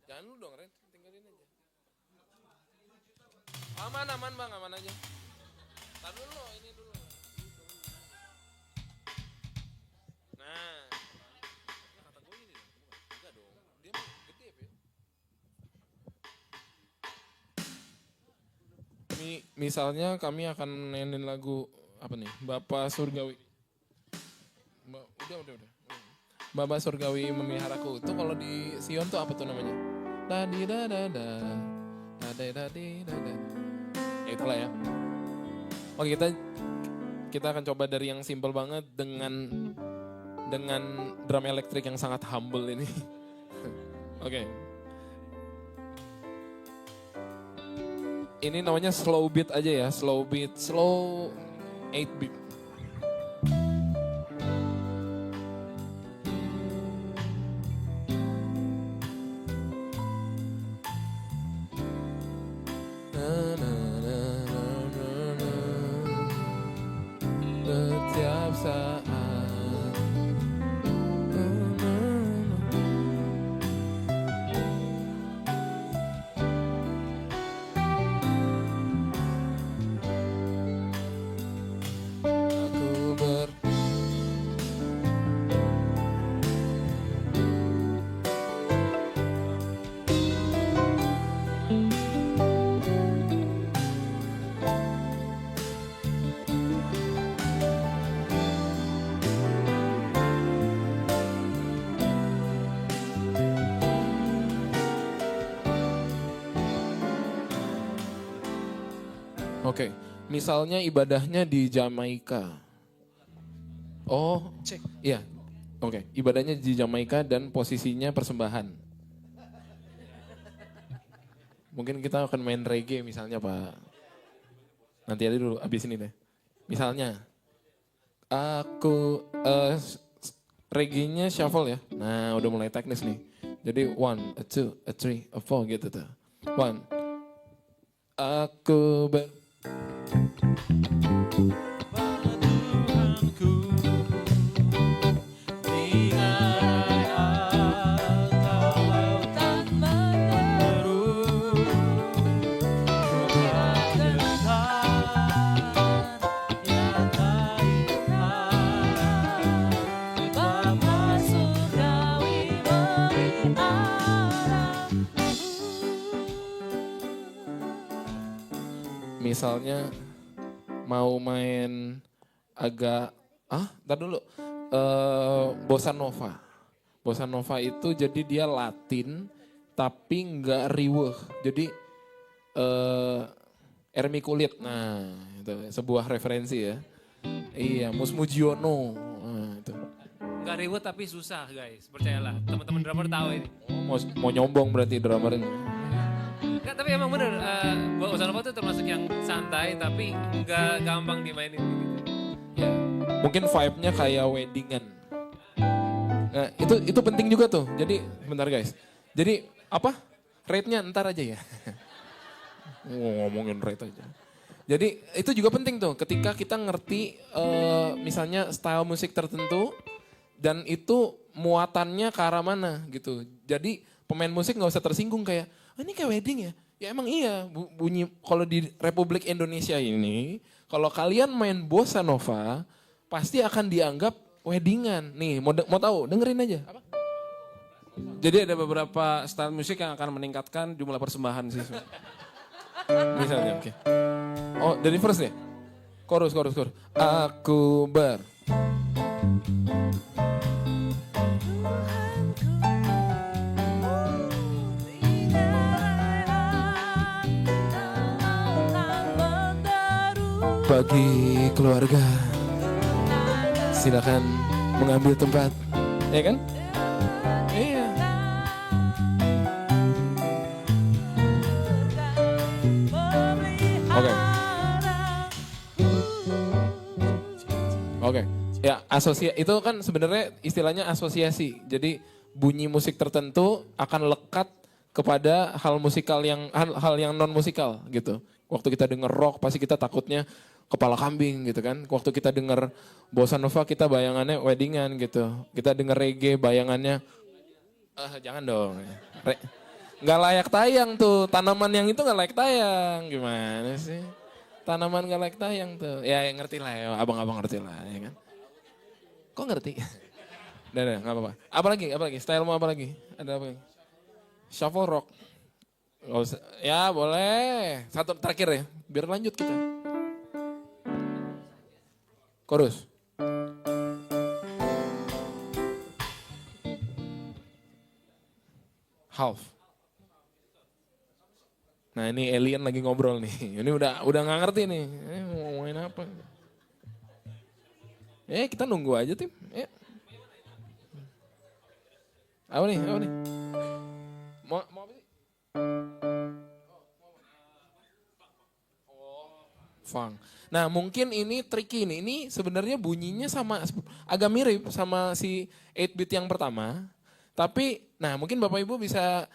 Jangan lu dong Ren, tinggalin aja. Aman bang, aman aja. Tar dulu, ini dulu. Nah, kata gue ini dong, enggak dong, dia mah gede ya. Misalnya kami akan mainin lagu apa nih, Bapak Surgawi. Udah. Bapak Surgawi Memiharaku itu kalau di Sion tuh apa tuh namanya? Tadi dada, tadi dada. Ya itulah ya. Oke, kita akan coba dari yang simple banget dengan drum elektrik yang sangat humble ini. Oke. Ini namanya slow beat aja ya, slow 8 beat. Setiap saat aku Oke, misalnya ibadahnya di Jamaika. Oh, iya. Oke, ibadahnya di Jamaika dan posisinya persembahan. Mungkin kita akan main reggae misalnya Pak. Nanti aja dulu, abis ini deh. Misalnya, reggae-nya shuffle ya. Nah, udah mulai teknis nih. Jadi 1, 2, 3, 4 gitu tuh. 1. Aku misalnya mau main agak, ntar dulu, bossa nova. Bossa nova itu jadi dia Latin tapi nggak riweh. Jadi Ermi Kulit, nah itu sebuah referensi ya. Iya, Mus Mujiono. Nah, itu. Gak ribet tapi susah guys, percayalah. Teman-teman drummer tahu ini. Mau nyombong berarti drummer ini. Enggak, tapi emang bener, Bossa Nova tuh termasuk yang santai tapi nggak gampang dimainin gitu. Ya, mungkin vibe-nya kayak weddingan. Nah, itu penting juga tuh. Jadi, bentar guys. Jadi, apa? Rate-nya ntar aja ya. Ngomongin rate aja. Jadi, itu juga penting tuh. Ketika kita ngerti misalnya style musik tertentu dan itu muatannya ke arah mana gitu. Jadi, pemain musik nggak usah tersinggung kayak, ini kayak wedding ya? Ya emang iya, bunyi kalau di Republik Indonesia ini, kalau kalian main bossa nova, pasti akan dianggap weddingan. Nih, mau tahu, dengerin aja. Apa? Jadi ada beberapa style musik yang akan meningkatkan jumlah persembahan sih. Misalnya, oke. Oh, dari first deh? Chorus. Aku bagi keluarga, silakan mengambil tempat, ya kan? Iya. Oke. Oke. Ya, itu kan sebenarnya istilahnya asosiasi. Jadi bunyi musik tertentu akan lekat kepada hal musikal yang hal yang non musikal gitu. Waktu kita denger rock pasti kita takutnya kepala kambing gitu kan. Waktu kita denger bossa nova kita bayangannya weddingan gitu. Kita denger reggae bayangannya jangan dong. Nggak layak tayang tuh. Tanaman yang itu nggak layak tayang. Gimana sih? Tanaman nggak layak tayang tuh. Ya ngerti lah ya. Abang-abang ngerti lah ya kan. Kok ngerti? Udah, nggak apa-apa. Apa lagi? Apa lagi? Style mau apa lagi? Ada apa lagi? Shuffle rock. Nggak usah. Ya boleh. Satu terakhir ya. Biar lanjut kita. Chorus. Half. Nah ini alien lagi ngobrol nih. Ini udah nggak ngerti nih. Mau ngomongin apa? Kita nunggu aja tim. Apa nih? Mau apa sih? Funk. Nah mungkin ini tricky nih. Ini sebenarnya bunyinya sama agak mirip sama si 8-bit yang pertama. Tapi nah mungkin Bapak Ibu bisa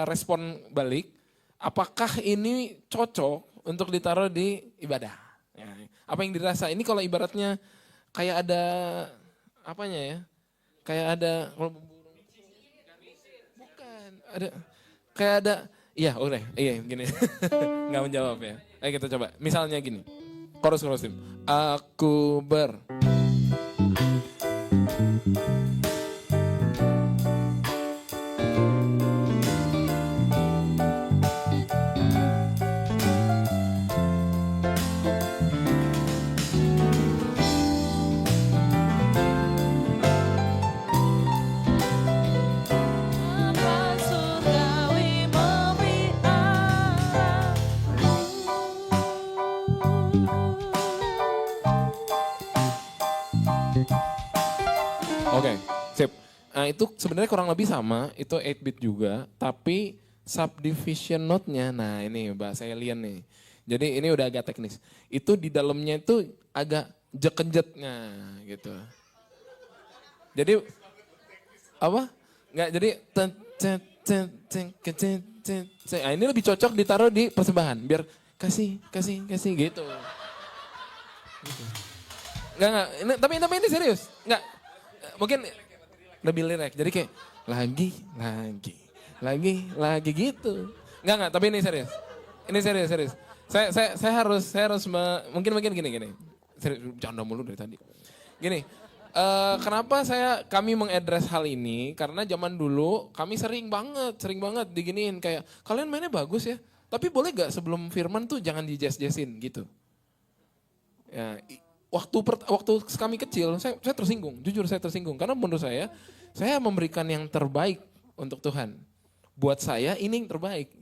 respon balik. Apakah ini cocok untuk ditaruh di ibadah? Ya, apa yang dirasa? Ini kalau ibaratnya kayak ada apanya ya? Kayak ada bukan ada kayak ada gini. Nggak menjawab ya. Ayo kita coba. Misalnya gini. Chorus tim. Aku Oke, sip. Nah itu sebenarnya kurang lebih sama, itu 8-bit juga, tapi subdivision note-nya, nah ini bahasa alien nih. Jadi ini udah agak teknis. Itu di dalamnya itu agak jekenjetnya gitu. Jadi apa? Enggak, jadi nah, ini lebih cocok ditaruh di persembahan biar kasih gitu. Enggak, tapi ini serius. Enggak. Mungkin lebih lirik. Jadi kayak lagi gitu. Enggak, tapi ini serius. Ini serius. Saya harus mungkin gini. Serius, canda mulu dari tadi. Gini, kenapa kami mengadres hal ini? Karena zaman dulu kami sering banget diginiin kayak kalian mainnya bagus ya. Tapi boleh gak sebelum firman tuh jangan dijazz-jazzin gitu. Ya, waktu kami kecil, saya tersinggung, jujur saya tersinggung. Karena menurut saya memberikan yang terbaik untuk Tuhan. Buat saya ini yang terbaik.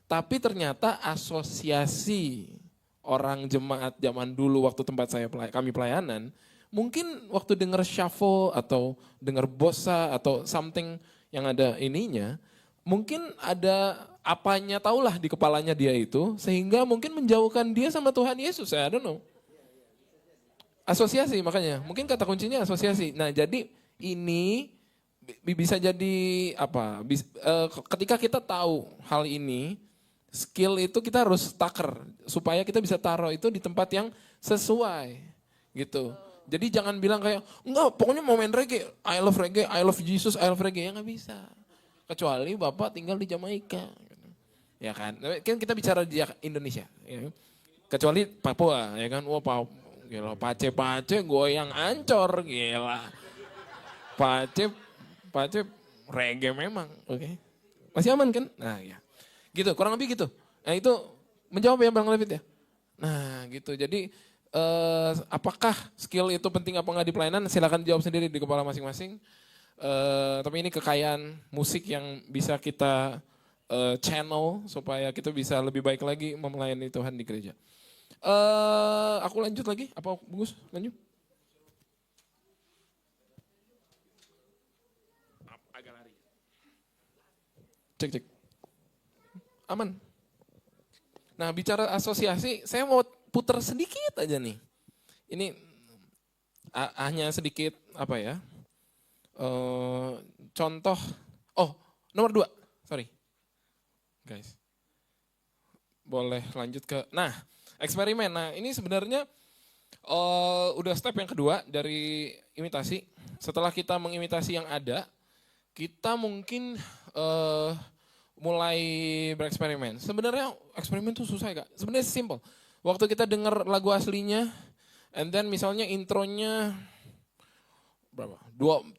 Tapi ternyata asosiasi orang jemaat zaman dulu waktu tempat kami pelayanan, mungkin waktu denger shuffle atau denger bossa atau something yang ada ininya, mungkin ada apanya tahulah di kepalanya dia itu, sehingga mungkin menjauhkan dia sama Tuhan Yesus, I don't know. Asosiasi makanya, mungkin kata kuncinya asosiasi. Nah jadi ini bisa jadi apa, ketika kita tahu hal ini, skill itu kita harus taker, supaya kita bisa taruh itu di tempat yang sesuai gitu. Jadi jangan bilang kayak, enggak pokoknya mau main reggae, I love reggae, I love Jesus, I love reggae, ya nggak bisa. Kecuali Bapak tinggal di Jamaika. Ya kan, kita bicara di Indonesia. Ya. Kecuali Papua, ya kan, gila, pace goyang ancor, gila. Pace reggae memang, oke. Masih aman kan? Nah ya, gitu, kurang lebih gitu. Nah itu menjawab ya Bang David ya? Nah gitu, jadi apakah skill itu penting apa enggak di pelayanan? Silakan jawab sendiri di kepala masing-masing. Tapi ini kekayaan musik yang bisa kita channel supaya kita bisa lebih baik lagi melayani Tuhan di gereja. Aku lanjut lagi, apa Gus? Lanjut. Agak lari. Cek. Aman. Nah bicara asosiasi, saya mau putar sedikit aja nih. Ini hanya sedikit apa ya, contoh, nomor 2, sorry. Guys, boleh lanjut ke, nah eksperimen. Nah ini sebenarnya udah step yang kedua dari imitasi. Setelah kita mengimitasi yang ada, kita mungkin mulai bereksperimen. Sebenarnya eksperimen tuh susah ya Kak. Sebenarnya simple. Waktu kita dengar lagu aslinya, and then misalnya intronya berapa?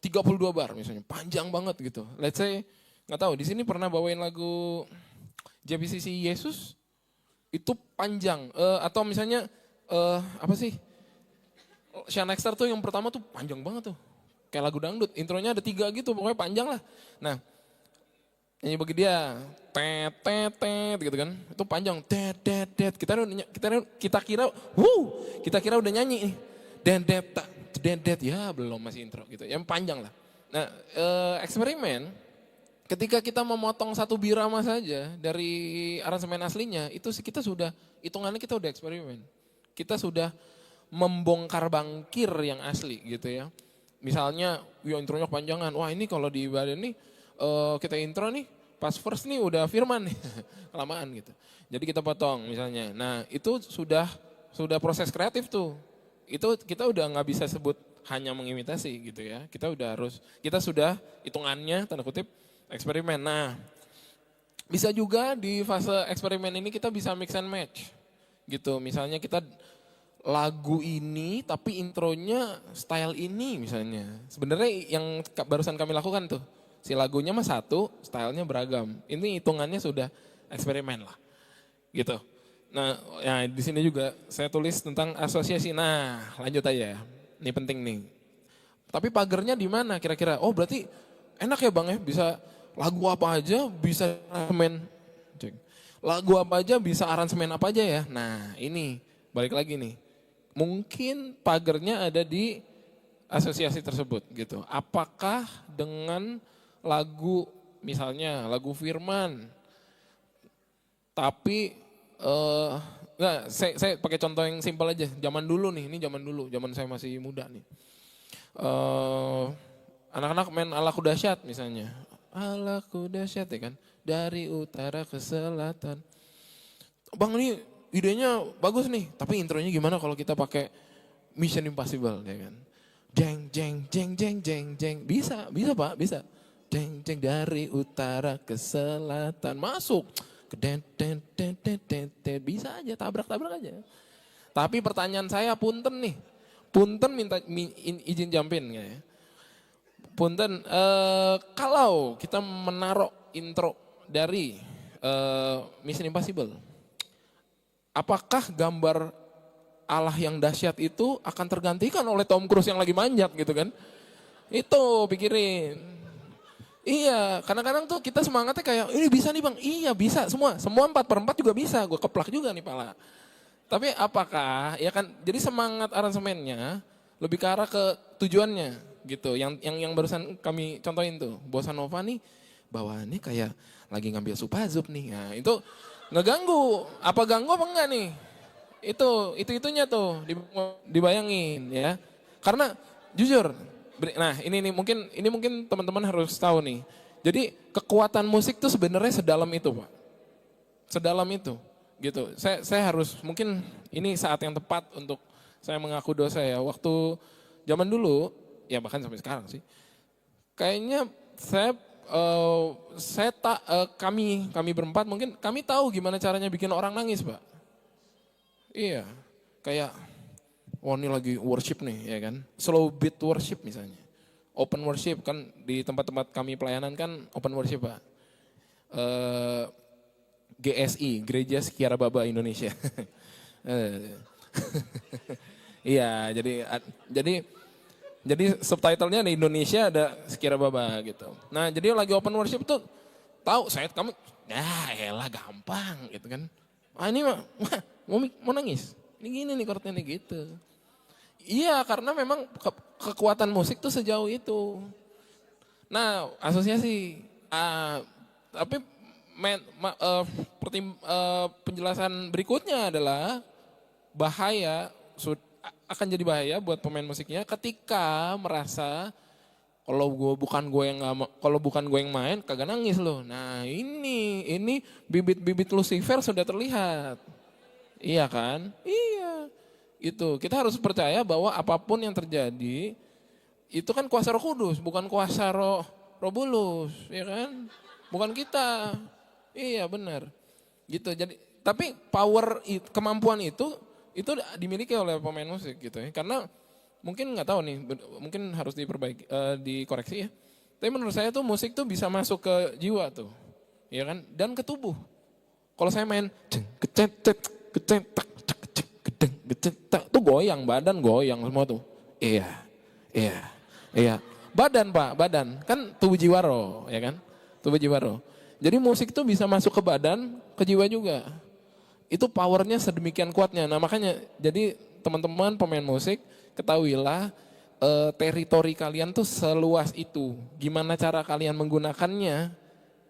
32 bar misalnya, panjang banget gitu. Let's say, nggak tahu, di sini pernah bawain lagu JBCC Yesus, itu panjang. Atau misalnya, apa sih, Sean Nexter tuh yang pertama tuh panjang banget tuh. Kayak lagu dangdut, intronya ada 3 gitu, pokoknya panjang lah. Nah, nyanyi bagi dia, tet gitu kan, itu panjang, tet. Kita kira udah nyanyi nih, det, ya belum, masih intro gitu, yang panjang lah. Nah, eksperimen, ketika kita memotong 1 birama saja dari aransemen aslinya, itu kita sudah, hitungannya kita udah eksperimen. Kita sudah membongkar bangkir yang asli gitu ya. Misalnya, intronya kepanjangan, wah ini kalau di badan nih, kita intro nih, pas first nih udah Firman nih, kelamaan gitu. Jadi kita potong misalnya. Nah itu sudah proses kreatif tuh. Itu kita udah nggak bisa sebut hanya mengimitasi gitu ya. Kita sudah hitungannya tanda kutip eksperimen. Nah bisa juga di fase eksperimen ini kita bisa mix and match gitu. Misalnya kita lagu ini tapi intronya style ini misalnya. Sebenarnya yang barusan kami lakukan tuh. Si lagunya mah satu, stylenya beragam. Ini hitungannya sudah eksperimen lah, gitu. Nah, ya di sini juga saya tulis tentang asosiasi. Nah, lanjut aja. Ini penting nih. Tapi pagernya di mana kira-kira? Oh, berarti enak ya Bang ya, bisa lagu apa aja bisa aransemen. Lagu apa aja bisa aransemen apa aja ya. Nah, ini balik lagi nih. Mungkin pagernya ada di asosiasi tersebut gitu. Apakah dengan lagu misalnya lagu Firman, tapi saya pakai contoh yang simpel aja. Zaman dulu nih, ini zaman saya masih muda nih. Anak-anak main Allahu Dahsyat misalnya, Allahu Dahsyat ya kan, dari utara ke selatan. Bang ini idenya bagus nih, tapi intronya gimana kalau kita pakai Mission Impossible ya kan? Jeng, bisa Pak, bisa. Jeng dari utara ke selatan, masuk ke den, bisa aja, tabrak aja. Tapi pertanyaan saya, punten minta izin jumpin ya. Punten, kalau kita menaruh intro dari Mission Impossible, apakah gambar Allah yang dahsyat itu akan tergantikan oleh Tom Cruise yang lagi manjat gitu kan? Itu pikirin. Iya, kadang-kadang tuh kita semangatnya kayak, ini bisa nih Bang, iya bisa semua 4/4 juga bisa, gue keplak juga nih pala. Tapi apakah, ya kan, jadi semangat aransemennya lebih ke arah ke tujuannya gitu. Yang barusan kami contohin tuh, Bossa Nova nih, bawaannya kayak lagi ngambil supazub nih. Nah itu ngeganggu, apa ganggu apa enggak nih? Itunya tuh dibayangin ya. Karena jujur, nah ini mungkin teman-teman harus tahu nih. Jadi kekuatan musik tuh sebenarnya sedalam itu Pak. Sedalam itu gitu. Saya harus, mungkin ini saat yang tepat untuk saya mengaku dosa ya. Waktu zaman dulu, ya bahkan sampai sekarang sih. Kayaknya kami berempat mungkin kami tahu gimana caranya bikin orang nangis Pak. Iya, kayak ini lagi worship nih ya kan, slow beat worship misalnya, open worship kan di tempat-tempat kami pelayanan kan open worship Pak. GSI, Gereja Sekiara Baba Indonesia. Iya, jadi subtitlenya di Indonesia ada Sekiara Baba gitu. Nah jadi lagi open worship tuh tahu saya kamu, elah gampang gitu kan. Ini mah mau nangis. Ini gini nih chordnya nih gitu. Iya karena memang kekuatan musik tuh sejauh itu. Nah asosiasi, tapi penjelasan berikutnya adalah bahaya akan jadi bahaya buat pemain musiknya ketika merasa kalau bukan gue yang main kagak nangis loh. Nah ini bibit-bibit Lucifer sudah terlihat. Iya kan? Iya. Itu kita harus percaya bahwa apapun yang terjadi itu kan kuasa Roh Kudus, bukan kuasa Roh Bulus, ya kan? Bukan kita. Iya benar. Gitu. Jadi tapi kemampuan itu dimiliki oleh pemain musik gitu ya. Karena mungkin nggak tahu nih, mungkin harus dikoreksi ya. Tapi menurut saya tuh musik tuh bisa masuk ke jiwa tuh, ya kan? Dan ke tubuh. Kalau saya main tuh goyang, badan goyang semua tuh. Iya. Badan Pak, badan. Kan tubuh jiwa roh, ya kan? Tubuh jiwa roh. Jadi musik tuh bisa masuk ke badan, ke jiwa juga. Itu powernya sedemikian kuatnya. Nah makanya jadi teman-teman pemain musik, ketahuilah teritori kalian tuh seluas itu. Gimana cara kalian menggunakannya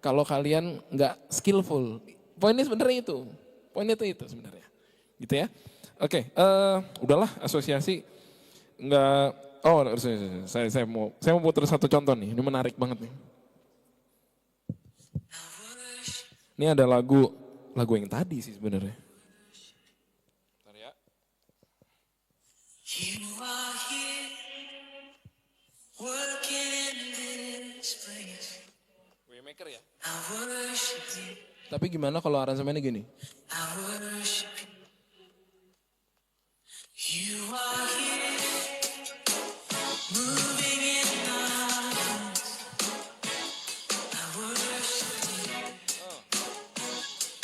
kalau kalian nggak skillful. Poinnya sebenarnya itu. Poinnya itu sebenarnya. Gitu ya. Oke, udahlah asosiasi nggak. Oh, saya mau putar satu contoh nih. Ini menarik banget nih. Ini ada lagu yang tadi sih sebenarnya. Bentar ya. You are here, working in this place. Waymaker ya? Tapi gimana kalau aransemennya gini? You are here, moving in us. I worship you.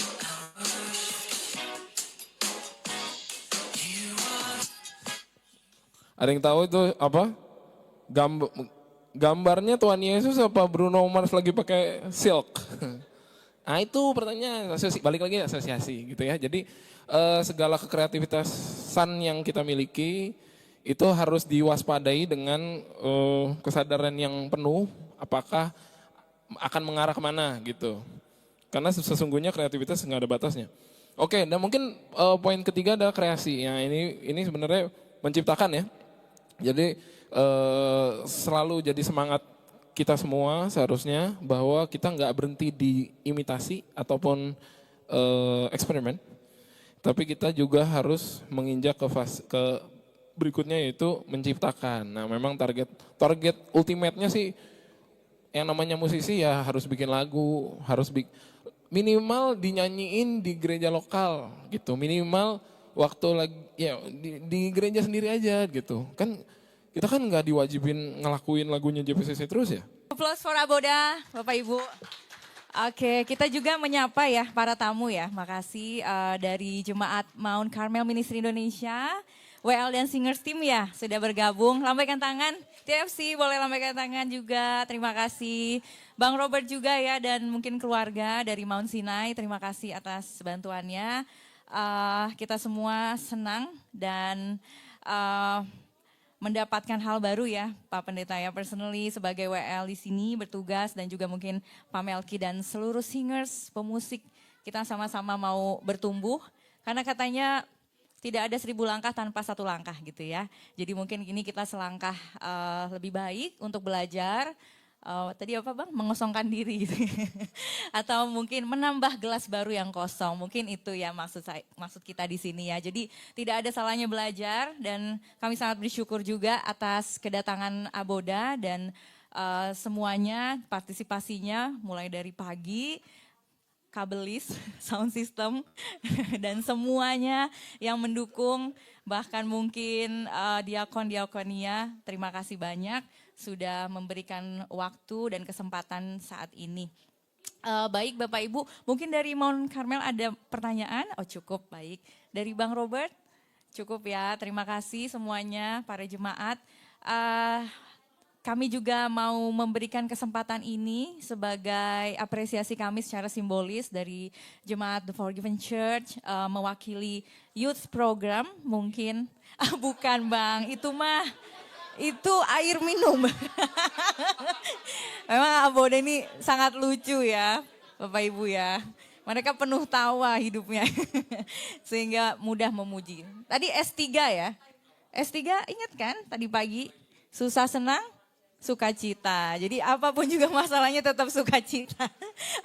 I worship you. Ada yang tahu itu apa? Gambarnya Tuhan Yesus apa Bruno Mars lagi pakai silk? Nah itu pertanyaan, balik lagi asosiasi gitu ya. Jadi segala kekreativitasan yang kita miliki itu harus diwaspadai dengan kesadaran yang penuh apakah akan mengarah kemana gitu. Karena sesungguhnya kreativitas nggak ada batasnya. Oke, dan mungkin poin ketiga adalah kreasi. Ya ini sebenarnya menciptakan ya. Jadi selalu jadi semangat kita semua seharusnya bahwa kita nggak berhenti di imitasi ataupun eksperimen, tapi kita juga harus menginjak ke fase berikutnya yaitu menciptakan. Nah memang target ultimate-nya sih yang namanya musisi ya harus bikin lagu, minimal dinyanyiin di gereja lokal gitu, minimal waktu lagi ya di gereja sendiri aja gitu kan. Kita kan nggak diwajibin ngelakuin lagunya JPCC terus ya. Applause for Aboda, Bapak Ibu. Oke, kita juga menyapa ya para tamu ya. Makasih dari Jemaat Mount Carmel Ministry Indonesia, WL dan Singers Team ya sudah bergabung. Lambaikan tangan, TFC boleh lambaikan tangan juga. Terima kasih. Bang Robert juga ya dan mungkin keluarga dari Mount Sinai. Terima kasih atas bantuannya. Kita semua senang dan mendapatkan hal baru ya Pak Pendeta ya, personally sebagai WL di sini bertugas dan juga mungkin Pak Melki dan seluruh singers, pemusik, kita sama-sama mau bertumbuh karena katanya tidak ada 1000 langkah tanpa 1 langkah gitu ya. Jadi mungkin ini kita selangkah lebih baik untuk belajar. Tadi apa Bang? Mengosongkan diri gitu. Atau mungkin menambah gelas baru yang kosong. Mungkin itu ya maksud kita di sini ya. Jadi tidak ada salahnya belajar dan kami sangat bersyukur juga atas kedatangan Aboda dan semuanya partisipasinya mulai dari pagi, kabelis, sound system dan semuanya yang mendukung bahkan mungkin diakon-diakonia. Terima kasih banyak sudah memberikan waktu dan kesempatan saat ini. Baik Bapak Ibu, mungkin dari Mount Carmel ada pertanyaan? Oh cukup, baik. Dari Bang Robert? Cukup ya, terima kasih semuanya para jemaat. Kami juga mau memberikan kesempatan ini sebagai apresiasi kami secara simbolis dari Jemaat The Forgiven Church mewakili youth program mungkin. Bukan Bang, itu air minum. Memang Aboda ini sangat lucu ya. Bapak Ibu ya. Mereka penuh tawa hidupnya. Sehingga mudah memuji. Tadi S3 ya. S3 ingat kan tadi pagi? Susah senang, sukacita. Jadi apapun juga masalahnya tetap sukacita.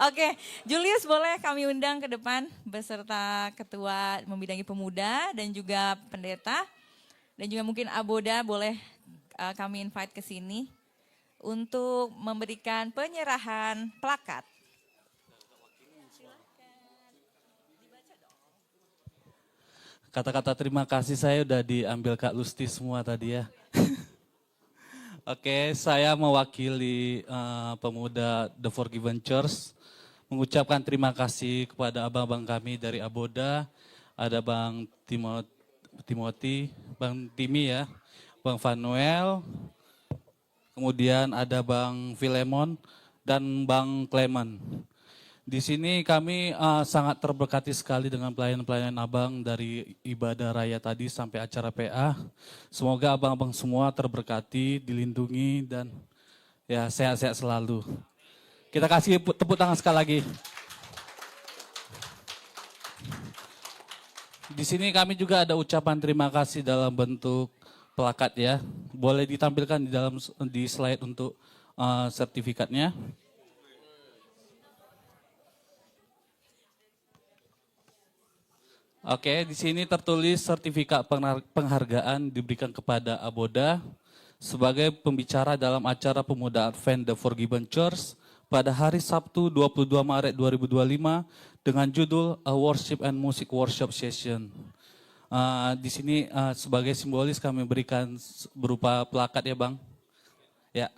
Oke, Julius boleh kami undang ke depan beserta ketua membidangi pemuda dan juga pendeta. Dan juga mungkin Aboda boleh kami invite ke sini untuk memberikan penyerahan plakat. Kata-kata terima kasih saya udah diambil Kak Lusti semua tadi ya. Oke, saya mewakili pemuda The Forgiven Church mengucapkan terima kasih kepada abang-abang kami dari Aboda, ada Bang Timothy, Bang Timi ya, Bang Vanuel, kemudian ada Bang Filemon dan Bang Clement. Di sini kami sangat terberkati sekali dengan pelayanan-pelayanan abang dari ibadah raya tadi sampai acara PA. Semoga abang-abang semua terberkati, dilindungi dan ya sehat-sehat selalu. Kita kasih tepuk tangan sekali lagi. Di sini kami juga ada ucapan terima kasih dalam bentuk plakat ya. Boleh ditampilkan di slide untuk sertifikatnya. Oke, di sini tertulis sertifikat penghargaan diberikan kepada Aboda sebagai pembicara dalam acara pemuda Advent The Forgiven Church pada hari Sabtu 22 Maret 2025 dengan judul A Worship and Music Worship Session. Di sini sebagai simbolis kami berikan berupa plakat ya Bang. Ya,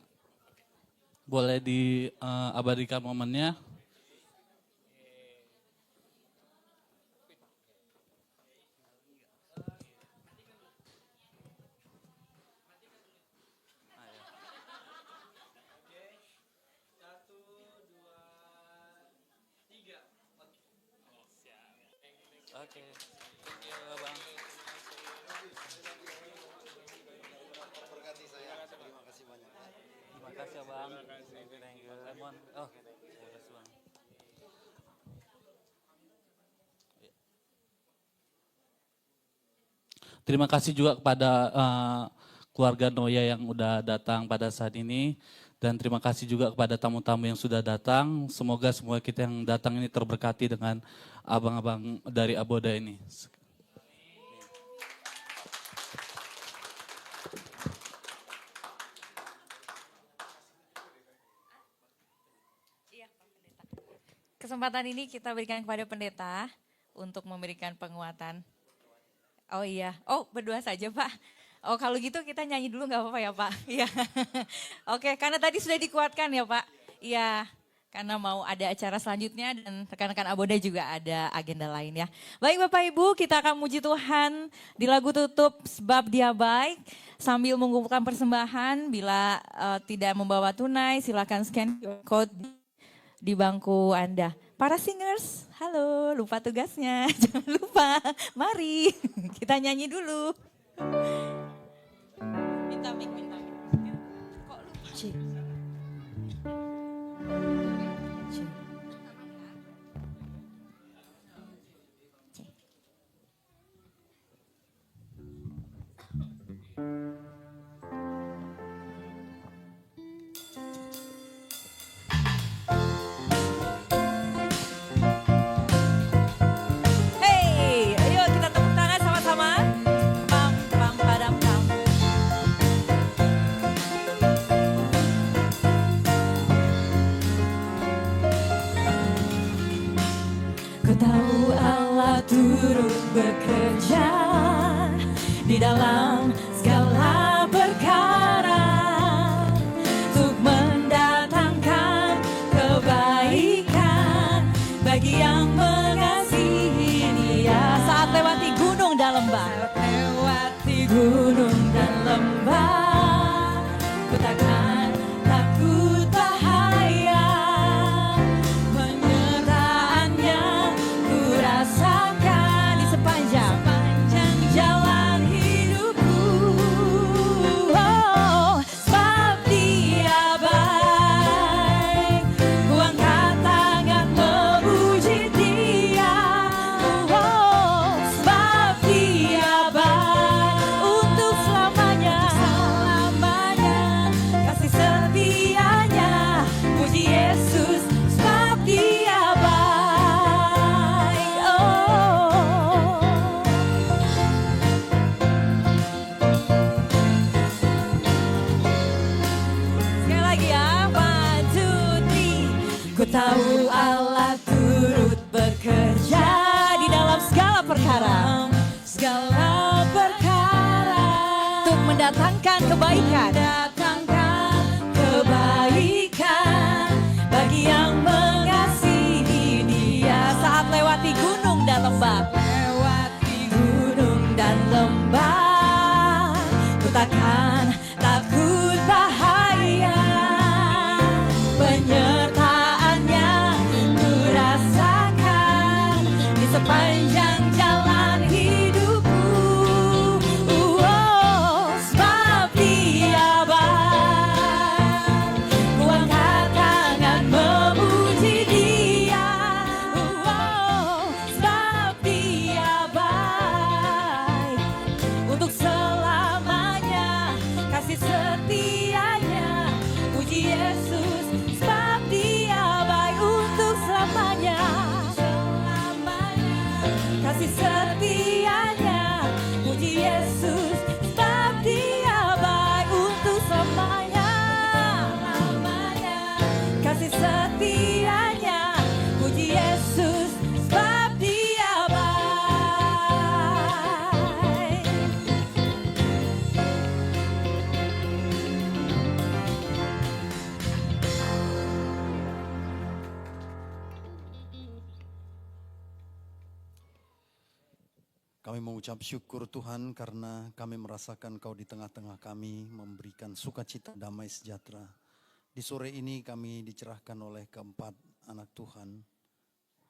boleh diabadikan momennya. Oke, thank you Bang. Terima kasih Bang. Thank you. Lemon. Oh, terima kasih Bang. Terima kasih juga kepada keluarga Noya yang udah datang pada saat ini. Dan terima kasih juga kepada tamu-tamu yang sudah datang. Semoga semua kita yang datang ini terberkati dengan abang-abang dari Aboda ini. Kesempatan ini kita berikan kepada pendeta untuk memberikan penguatan. Oh iya, berdua saja Pak. Oh kalau gitu kita nyanyi dulu nggak apa-apa ya Pak? Iya. Oke, karena tadi sudah dikuatkan ya Pak. Iya, karena mau ada acara selanjutnya dan rekan-rekan Aboda juga ada agenda lain ya. Baik Bapak Ibu, kita akan muji Tuhan di lagu tutup sebab Dia baik. Sambil mengumpulkan persembahan, bila tidak membawa tunai silakan scan QR code di bangku Anda. Para singers, halo, lupa tugasnya. Jangan lupa, mari kita nyanyi dulu. Minta mic. Kok lupa? Cik. Hey, ayo kita tepuk tangan sama-sama. Pam pam padam pam. tahu Allah turut bekerja di dalam segala perkara. Segala perkara untuk mendatangkan kebaikan. Kebaikan bagi yang mengasihi Dia. Saat lewati gunung dan lembah. Lewati gunung dan lembah, ku takkan takut bahaya. Penyertaannya ku rasakan di sepanjang jalan hidupku. Sebab Dia baik, ku angkat tangan memuji Dia. Sebab Dia baik untuk selamanya, kasih setianya. Puji Yesus, sebab Dia baik untuk selamanya. Kasih setianya. Puji Yesus, sebab Dia baik untuk selamanya. Kasih setianya. Puji Yesus, sebab Dia baik. Kami mengucap syukur Tuhan karena kami merasakan Kau di tengah-tengah kami, memberikan sukacita damai sejahtera. Di sore ini kami dicerahkan oleh keempat anak Tuhan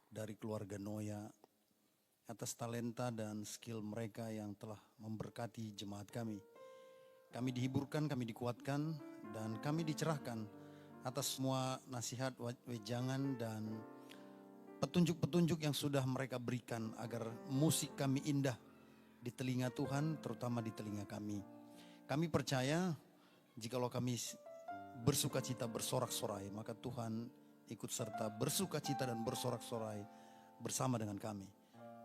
dari keluarga Noya atas talenta dan skill mereka yang telah memberkati jemaat kami. Kami dihiburkan, kami dikuatkan, dan kami dicerahkan atas semua nasihat, wejangan, dan petunjuk-petunjuk yang sudah mereka berikan agar musik kami indah di telinga Tuhan, terutama di telinga kami. Kami percaya jikalau kami bersukacita bersorak-sorai, maka Tuhan ikut serta bersukacita dan bersorak-sorai bersama dengan kami.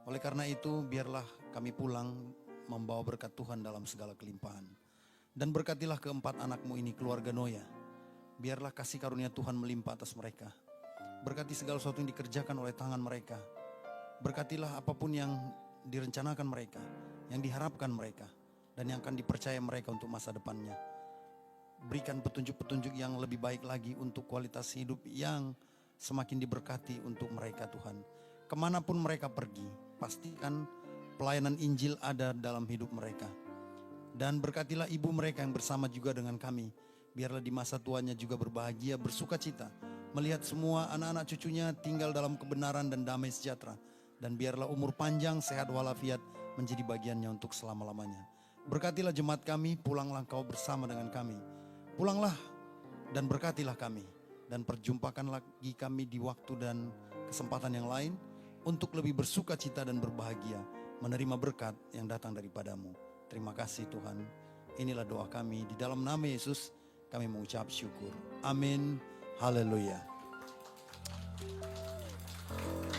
Oleh karena itu, biarlah kami pulang membawa berkat Tuhan dalam segala kelimpahan. Dan berkatilah keempat anakmu ini, keluarga Noya. Biarlah kasih karunia Tuhan melimpah atas mereka. Berkati segala sesuatu yang dikerjakan oleh tangan mereka. Berkatilah apapun yang direncanakan mereka, yang diharapkan mereka, dan yang akan dipercaya mereka untuk masa depannya. Berikan petunjuk-petunjuk yang lebih baik lagi untuk kualitas hidup yang semakin diberkati untuk mereka Tuhan. Kemanapun mereka pergi, pastikan pelayanan Injil ada dalam hidup mereka. Dan berkatilah ibu mereka yang bersama juga dengan kami. Biarlah di masa tuanya juga berbahagia, bersukacita, melihat semua anak-anak cucunya tinggal dalam kebenaran dan damai sejahtera. Dan biarlah umur panjang, sehat walafiat menjadi bagiannya untuk selama-lamanya. Berkatilah jemaat kami, pulanglah Engkau bersama dengan kami. Pulanglah dan berkatilah kami. Dan perjumpakan lagi kami di waktu dan kesempatan yang lain untuk lebih bersukacita dan berbahagia menerima berkat yang datang daripadamu. Terima kasih Tuhan. Inilah doa kami di dalam nama Yesus kami mengucap syukur. Amin. Haleluya.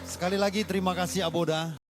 Sekali lagi terima kasih Aboda.